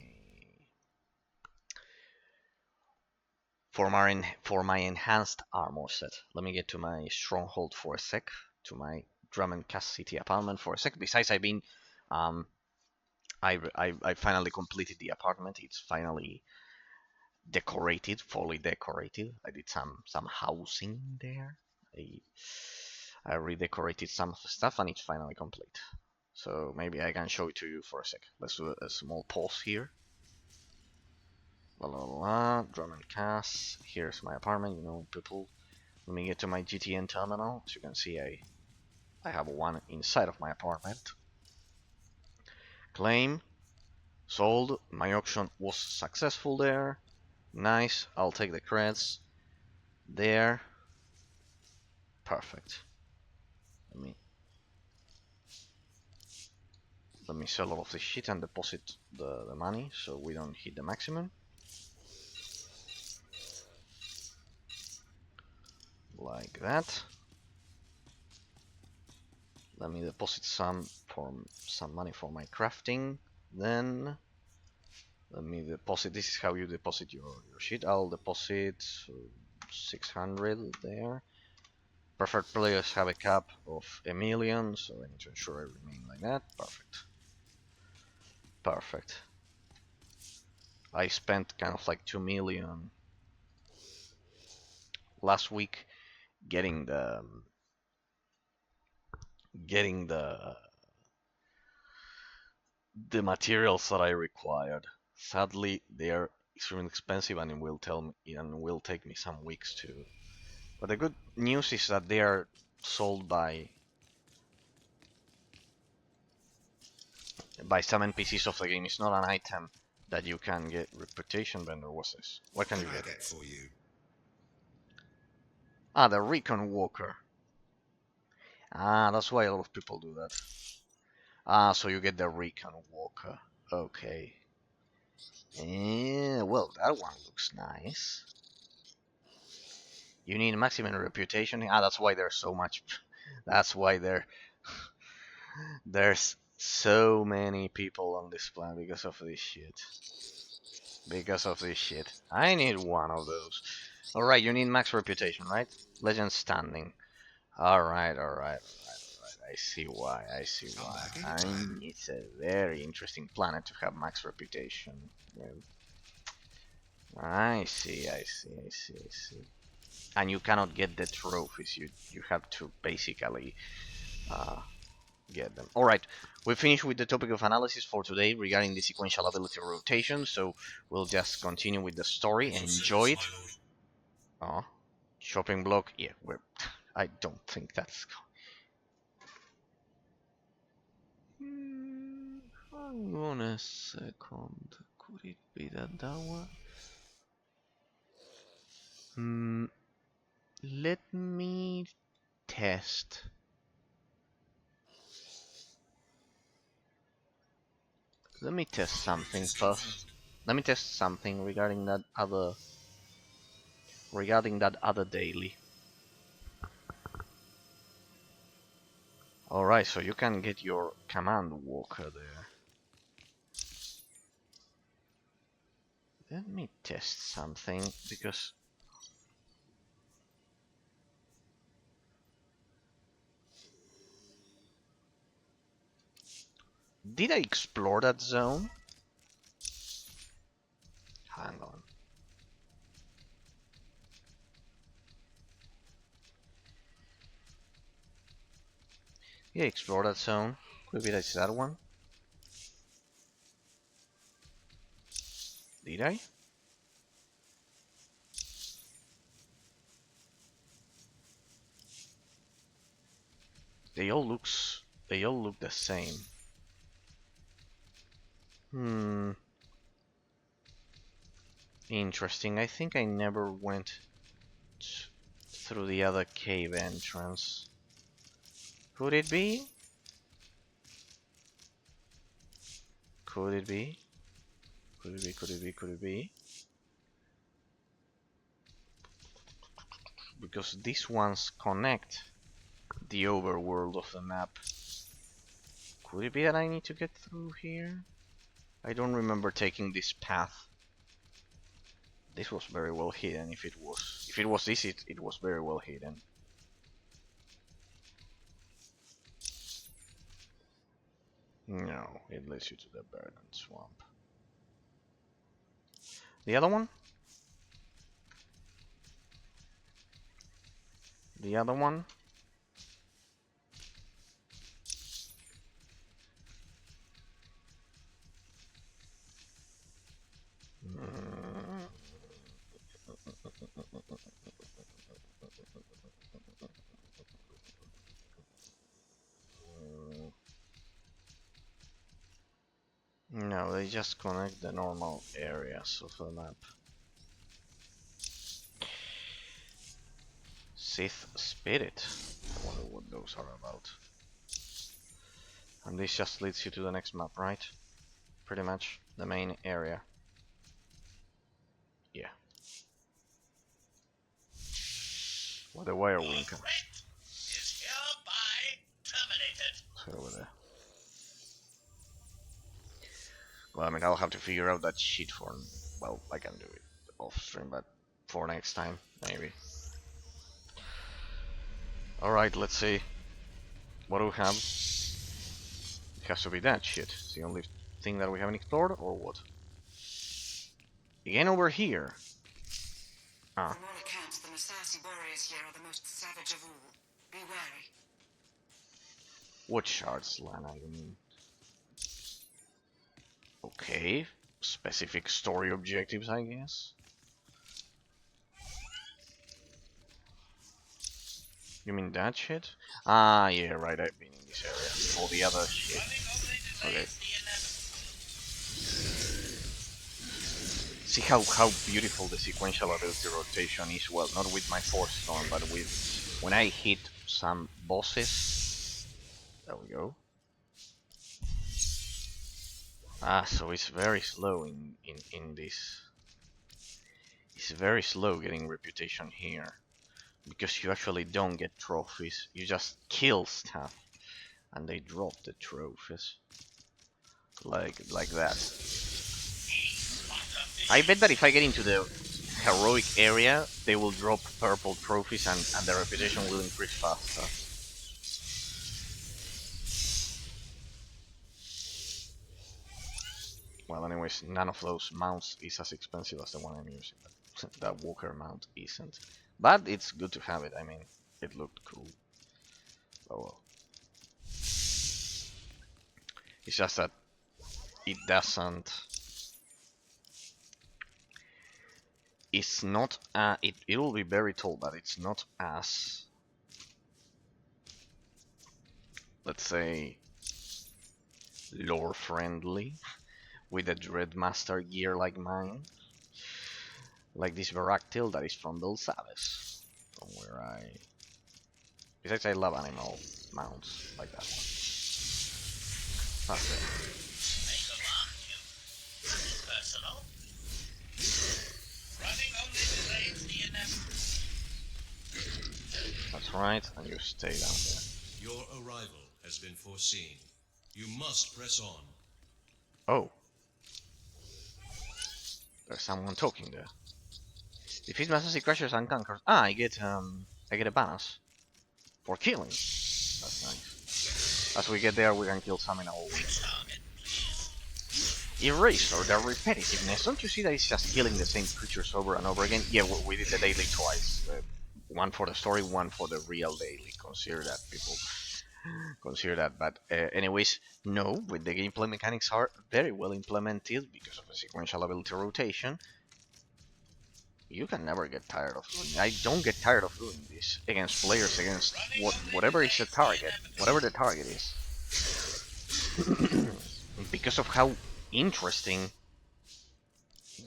A: For my enhanced armor set. Let me get to my stronghold for a sec. To my Drummond Cass city apartment for a sec. Besides, I've been. I finally completed the apartment. It's finally decorated, fully decorated. I did some housing there. I redecorated some of the stuff, and it's finally complete. So maybe I can show it to you for a sec. Let's do a small pause here. Drummond Cass. Here's my apartment. You know, people. Let me get to my GTN terminal. As you can see, I have one inside of my apartment. Claim. Sold. My auction was successful there. Nice. I'll take the credits. There. Perfect. Let me sell all of this shit and deposit the money so we don't hit the maximum. Like that. Let me deposit some money for my crafting. Then let me deposit. This is how you deposit your shit. I'll deposit 600 there. Preferred players have a cap of 1 million, so I need to ensure I remain like that. Perfect. I spent kind of like 2 million last week getting the materials that I required. Sadly, they are extremely expensive, and it will take me some weeks to But the good news is that they are sold by some NPCs of the game. It's not an item that you can get. Reputation vendor, what's this? What can you
B: What can I
A: get?
B: get for you?
A: Ah, the Recon Walker. Ah, that's why a lot of people do that. Ah, so you get the Recon Walker. Okay. Well, that one looks nice. You need maximum reputation. Ah, that's why there's so much. That's why there's so many people on this planet because of this shit. Because of this shit. I need one of those. Alright, you need max reputation, right? Legend standing. Alright, alright, alright, alright. I see why, I see
B: Come
A: why.
B: back anytime.
A: It's a very interesting planet to have max reputation with. I see, I see, I see, I see. And you cannot get the trophies. You have to basically get them. Alright, we finished with the topic of analysis for today regarding the sequential ability rotation, so we'll just continue with the story and enjoy it. Oh, shopping block. Yeah, I don't think that's. Hang on a second. Could it be that one? Let me test. Let me test something first. Let me test something regarding that other daily. Alright, so you can get your command walker there. Let me test something because did I explore that zone? Hang on. Yeah, explore that zone. Could be that's that one. Did I? They all look the same. Interesting. I think I never went through the other cave entrance. Could it be? Could it be? Could it be? Could it be? Could it be? Because these ones connect the overworld of the map. Could it be that I need to get through here? I don't remember taking this path. This was very well hidden. If it was this, it was very well hidden. No, it leads you to the Verdant Swamp. The other one? The other one? No, they just connect the normal areas of the map. Sith Spirit. I wonder what those are about. And this just leads you to the next map, right? Pretty much the main area. Yeah. What a wire winker.
B: Is hereby terminated.
A: Over there. Well, I mean, I'll have to figure out that shit for. Well, I can do it off stream, but for next time, maybe. Alright, let's see. What do we have? It has to be that shit. It's the only thing that we haven't explored, or what? Again over here. Ah.
C: From all accounts, the Massasi warriors here are the most savage of all. Be wary.
A: What shards, Lana, you mean? Okay. Specific story objectives, I guess. You mean that shit? Ah, yeah, right. I've been in this area. All the other shit. Okay. See how beautiful the sequential ability rotation is. Well, not with my Force Storm, but with when I hit some bosses. There we go. Ah, so it's very slow in this. It's very slow getting reputation here because you actually don't get trophies. You just kill stuff, and they drop the trophies like that. I bet that if I get into the heroic area, they will drop purple trophies and the reputation will increase faster. Well, anyways, none of those mounts is as expensive as the one I'm using. That Walker mount isn't. But it's good to have it. I mean, it looked cool. Oh well. It's just that it doesn't. It's not. It will be very tall, but it's not as. Let's say lore friendly with a Dreadmaster gear like mine. Like this Varactyl that is from Belsavis. From where I... Besides, I love animal mounts like that one. That's it.
D: Personal. Running only delays the inevitable.
A: That's right, and you stay down there.
F: Your arrival has been foreseen. You must press on.
A: Oh. There's someone talking there. Defeat Massasi Crushers and Conquers. Ah, I get a bonus for killing. That's nice. As we get there, we can kill some in our way. Eraser, the repetitiveness. Don't you see that it's just killing the same creatures over and over again? Yeah, we did the daily twice. One for the story, one for the real daily. Consider that, people. Consider that. But anyways, no, with the gameplay mechanics are very well implemented because of the sequential ability rotation. You can never get tired of doing. I don't get tired of doing this against players, against whatever is the target, whatever the target is, because of how interesting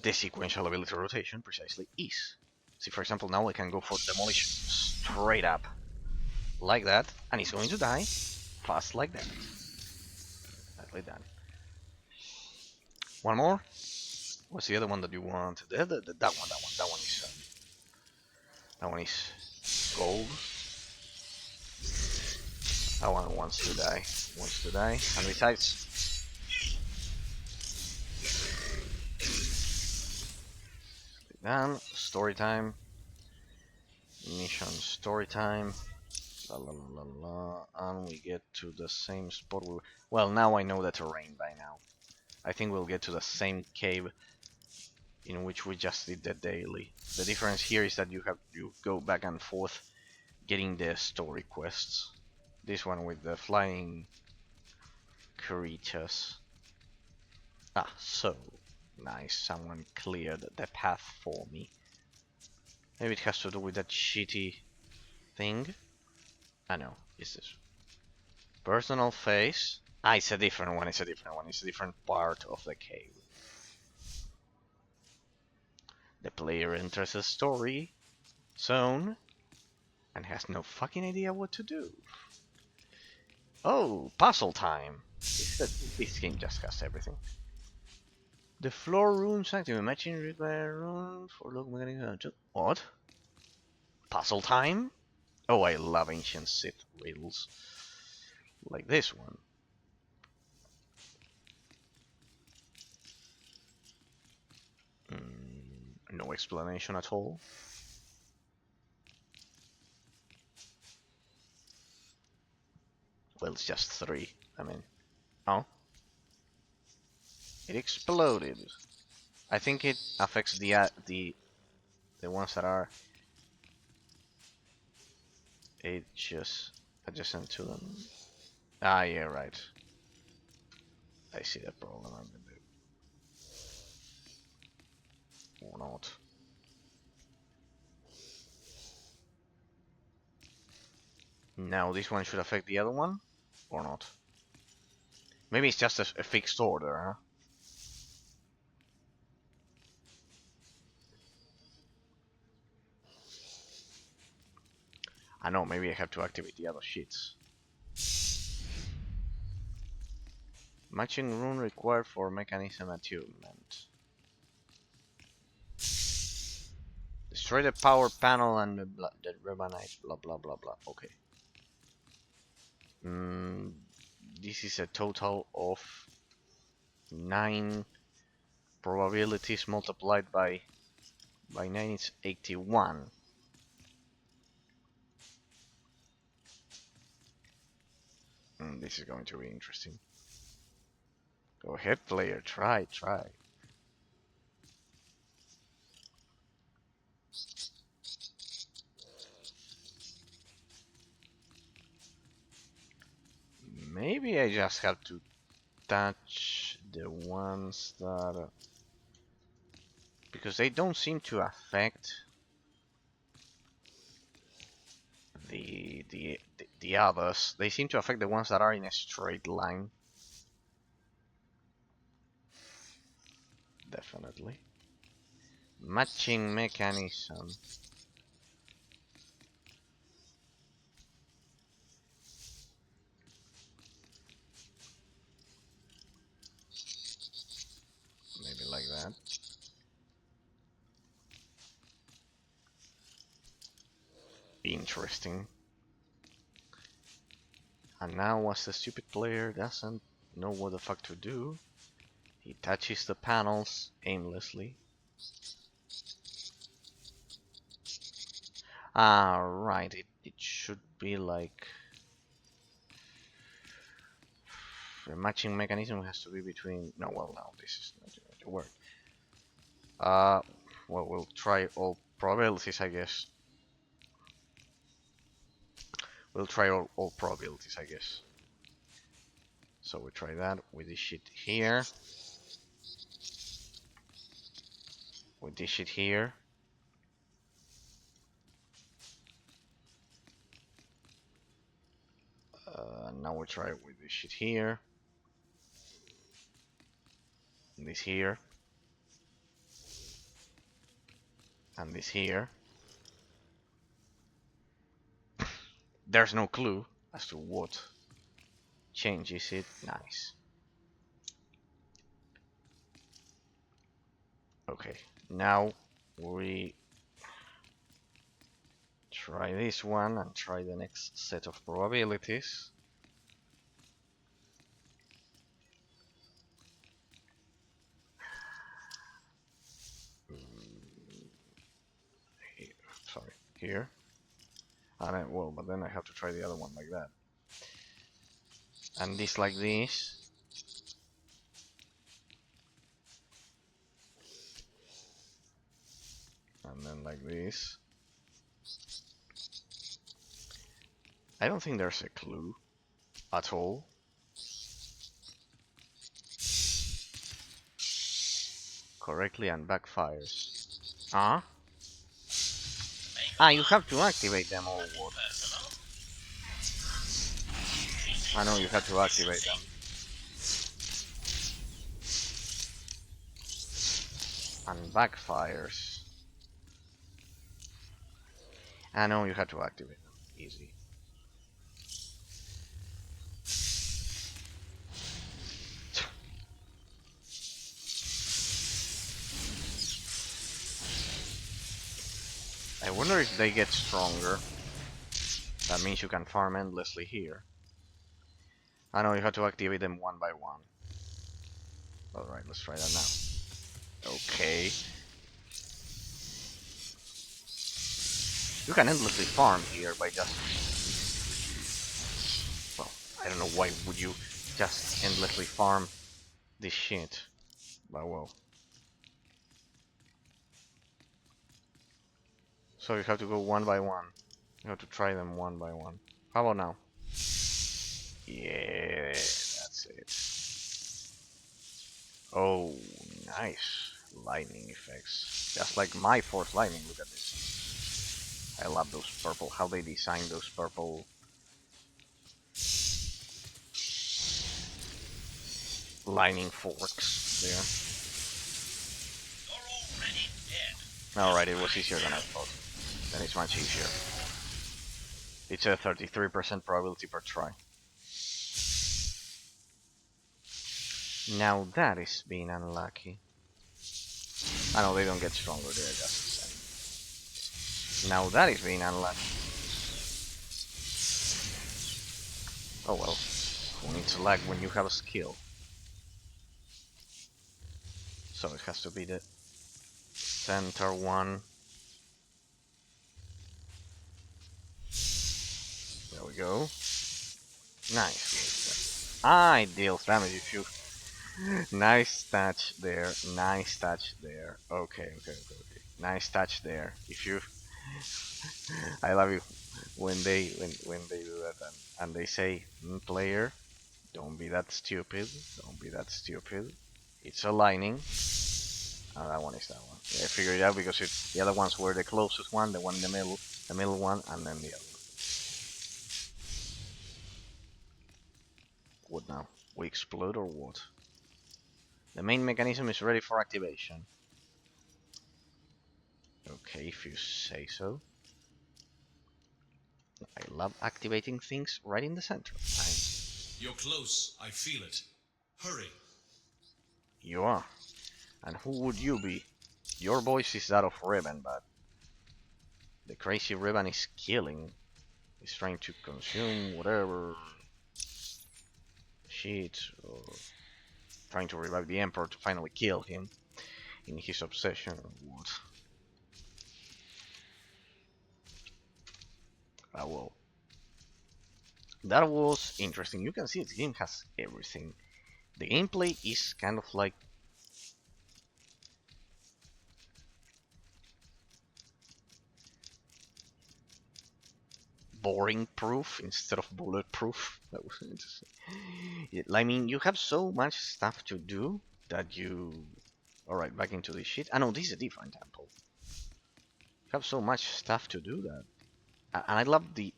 A: the sequential ability rotation precisely is. See, for example, now I can go for demolish straight up like that, and he's going to die fast like that. Like that. One more. What's the other one that you want? That one is gold. That one wants to die. Wants to die. And besides, done. Story time. Mission story time. La la la la la. And we get to the same spot. Well, now I know the terrain by now. I think we'll get to the same cave in which we just did the daily. The difference here is that you go back and forth getting the story quests. This one with the flying creatures. Ah, so nice. Someone cleared the path for me. Maybe it has to do with that shitty thing. I know. Is this personal face? Ah, it's a different one. It's a different one. It's a different part of the cave. The player enters a story zone and has no fucking idea what to do. Oh, puzzle time! This game just has everything. The floor rooms active. Imagine require room for local mechanics. What? Puzzle time? Oh, I love ancient Sith riddles. Like this one. No explanation at all. Well, it's just 3. I mean, oh, it exploded. I think it affects the ones that are adjacent to them. Ah, yeah, right. I see the problem. I'm gonna do or not. Now this one should affect the other one, or not? Maybe it's just a fixed order, huh? I know, maybe I have to activate the other sheets. Matching rune required for mechanism attunement. Destroy the power panel and the Revanite, blah blah blah blah. Okay. This is a total of 9 probabilities multiplied by 9 is 81. This is going to be interesting. Go ahead, player. Try. Maybe I just have to touch the ones that... because they don't seem to affect the others. They seem to affect the ones that are in a straight line. Definitely. Matching mechanism. Maybe like that. Interesting. And now once the stupid player doesn't know what the fuck to do, he touches the panels aimlessly. Ah, right, it should be like... the matching mechanism has to be between... no, well, no, this is not going to work. Well, we'll try all probabilities, I guess. We'll try all probabilities, I guess. So we try that with this shit here. With this shit here. Now we try it with this shit here. And this here. And this here. There's no clue as to what changes it. Nice. Okay, now we try this one and try the next set of probabilities. Here, sorry, here. And then, well, but then I have to try the other one like that. And this like this. And then like this. I don't think there's a clue at all. Correctly and backfires. Ah? Ah, you have to activate them or what? I know you have to activate them. And backfires. I know you have to activate them. Easy. I wonder if they get stronger. That means you can farm endlessly here. I know you have to activate them one by one. Alright, let's try that now. Okay. You can endlessly farm here by just... well, I don't know why would you just endlessly farm this shit. But well. So you have to go one by one. You have to try them one by one. How about now? Yeah, that's it. Oh, nice. Lightning effects. Just like my Force Lightning, look at this. I love those purple, how they designed those purple lightning forks there.
B: You're already dead.
A: Alright, it was easier than I thought. Then it's much easier. It's a 33% probability per try. Now that is being unlucky. I know they don't get stronger, they're just the same. Now that is being unlucky. Oh well, who needs a lag when you have a skill? So it has to be the center one. There we go. Nice. Ah, it deals damage if you... Nice touch there, nice touch there. Okay. Nice touch there. If you... I love you when they do that and they say, player, don't be that stupid, don't be that stupid. It's aligning. Oh, that one is that one. Yeah, I figured it out because the other ones were the closest one, the one in the middle one, and then the other one. What now? We explode or what? The main mechanism is ready for activation. Okay, if you say so. I love activating things right in the center.
F: You're close. I feel it. Hurry.
A: You are. And who would you be? Your voice is that of Revan, but the crazy Revan is killing. He's trying to consume whatever shit, or trying to revive the Emperor to finally kill him in his obsession or what. Ah well. That was interesting. You can see the game has everything. The gameplay is kind of like boring proof instead of bulletproof. That was interesting. I mean, you have so much stuff to do that you... Alright, back into this shit. I know this is a different temple. You have so much stuff to do that. And I love the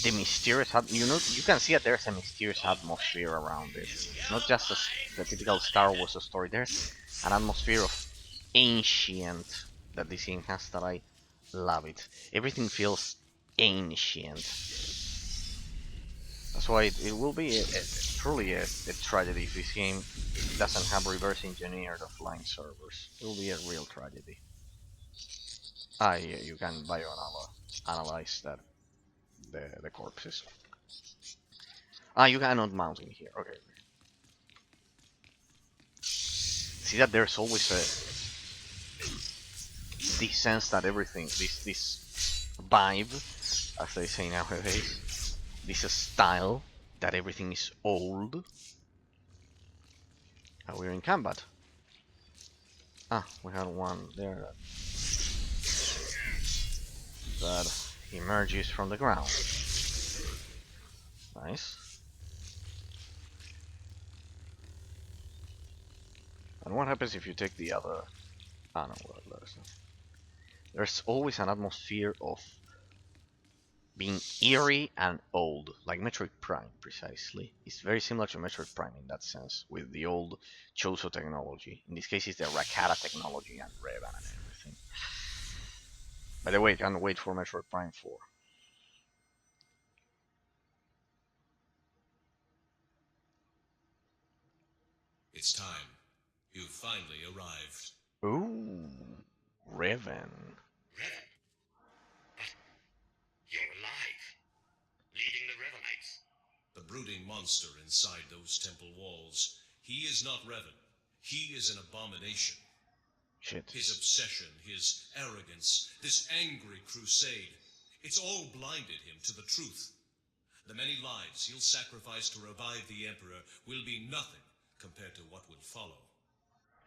A: mysterious... You know, you can see that there's a mysterious atmosphere around it. It's not just the typical Star Wars story. There's an atmosphere of ancient that this game has that I love it. Everything feels ancient. That's why it will be truly a tragedy if this game doesn't have reverse engineered offline servers. It will be a real tragedy. Ah, yeah, you can bioanalyze that the corpses. Ah, you cannot mount in here. Okay. See that there's always this sense that everything, this vibe, as they say nowadays, this style that everything is old. Oh, we're in combat. Ah, we had one there that emerges from the ground. Nice. And what happens if you take the other? Ah, no, well, there's always an atmosphere of being eerie and old, like Metroid Prime, precisely. It's very similar to Metroid Prime in that sense, with the old Chozo technology. In this case, it's the Rakata technology and Revan and everything. By the way, can't wait for Metroid Prime 4.
F: It's time. You've finally arrived.
A: Ooh, Revan.
D: Revan? But you're alive. Leading the Revanites.
F: The brooding monster inside those temple walls. He is not Revan. He is an abomination.
A: Shit.
F: His obsession, his arrogance, this angry crusade, it's all blinded him to the truth. The many lives he'll sacrifice to revive the Emperor will be nothing compared to what would follow.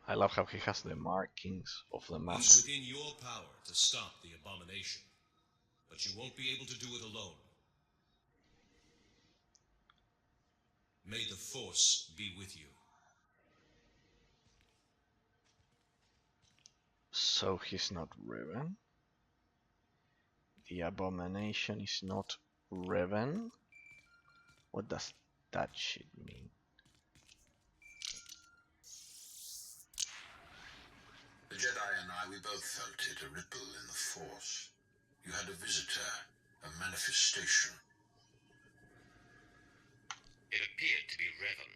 A: I love how he has the markings of the map.
F: It's within your power to stop the abomination, but you won't be able to do it alone. May the Force be with you.
A: So he's not Revan. The abomination is not Revan. What does that shit mean?
B: The Jedi and I, we both felt it, a ripple in the Force. You had a visitor, a manifestation.
D: It appeared to be Revan.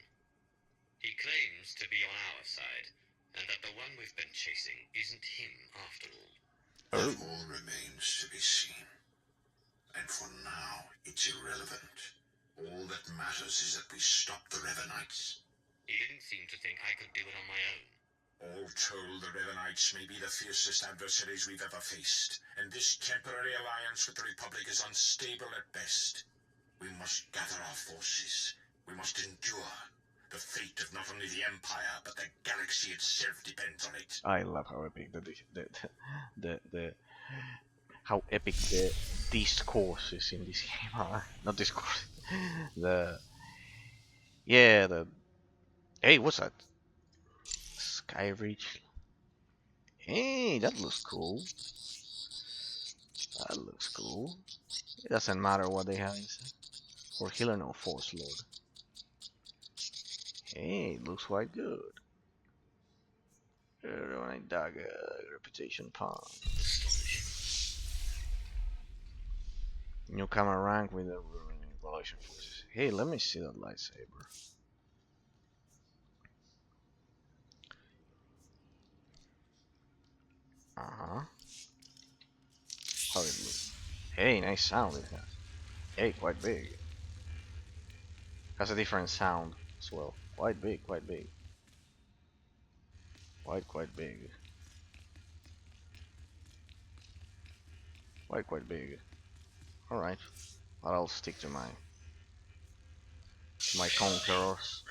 D: He claims to be on our side, and that the one we've been chasing isn't him after all.
B: That all remains to be seen. And for now, it's irrelevant. All that matters is that we stop the Revanites.
D: He didn't seem to think I could do it on my own.
B: All told, the Revanites may be the fiercest adversaries we've ever faced, and this temporary alliance with the Republic is unstable at best. We must gather our forces. We must endure. The fate of not only the Empire, but the galaxy itself depends on it.
A: I love how epic the how epic the discourses in this game are. Not discourse. The hey, what's that? Sky Reach. Hey, that looks cool. That looks cool. It doesn't matter what they have inside. Or healer, no, Force Lord. Hey, it looks quite good. Dagger, reputation palm. Newcomer rank with the Revelation forces. Hey, let me see that lightsaber. Uh-huh. How it looks. Hey, nice sound it has. Hey, quite big. Has a different sound as well. Quite big, quite big. Quite big. Quite big. Alright. But I'll stick to my Conqueror's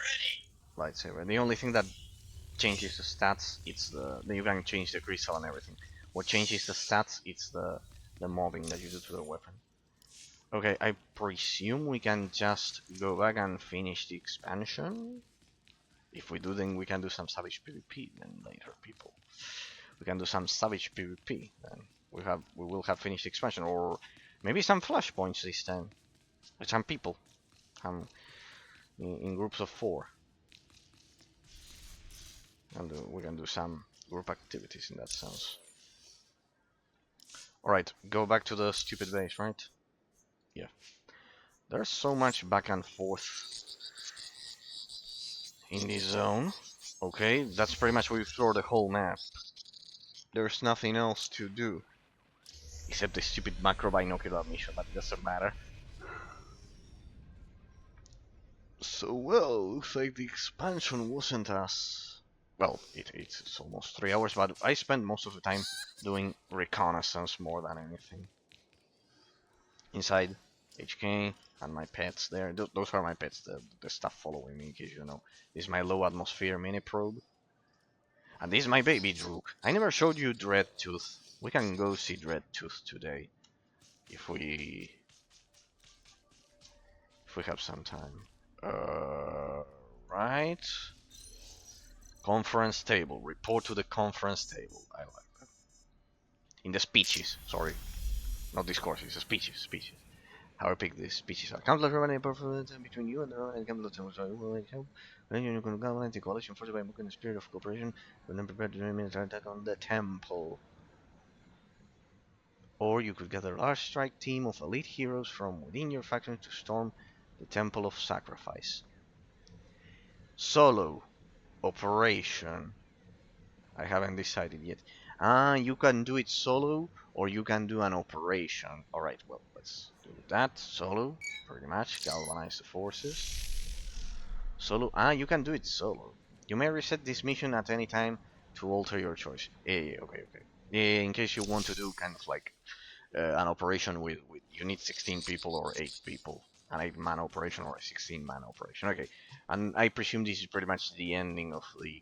A: lightsaber. The only thing that changes the stats, it's the you can change the crystal and everything. What changes the stats, it's the mobbing that you do to the weapon. Okay, I presume we can just go back and finish the expansion. If we do, then we can do some savage PvP then later, people. We can do some savage PvP then. We will have finished the expansion, or maybe some flashpoints this time. With some people. In groups of 4. And we can do some group activities in that sense. Alright, go back to the stupid base, right? Yeah. There's so much back and forth in this zone. Okay, that's pretty much where you throw the whole map. There's nothing else to do. Except the stupid macro binocular mission, but it doesn't matter. So, well, looks like the expansion wasn't as... Well, it's almost 3 hours, but I spent most of the time doing reconnaissance more than anything. Inside HK and my pets there. Those are my pets, the stuff following me, in case you know. This is my low atmosphere mini probe. And this is my baby Drook. I never showed you Dreadtooth. We can go see Dreadtooth today. If we have some time. Right. Conference table. Report to the conference table. I like that. In the speeches, sorry. Not discourses, it's speeches. How epic these speeches are. Countless Roman performance between you and the Roman Campbell will help. Then you're going to go into coalition forced by a book in the spirit of cooperation, but then prepare to do a military attack on the temple. Or you could gather a large strike team of elite heroes from within your faction to storm the Temple of Sacrifice. Solo operation. I haven't decided yet. You can do it solo, or you can do an operation. Alright, well, let's do that. Solo, pretty much. Galvanize the forces. Solo. You can do it solo. You may reset this mission at any time to alter your choice. Okay. In case you want to do kind of like an operation with you need 16 people or 8 people. An 8-man operation or a 16-man operation. Okay, and I presume this is pretty much the ending of the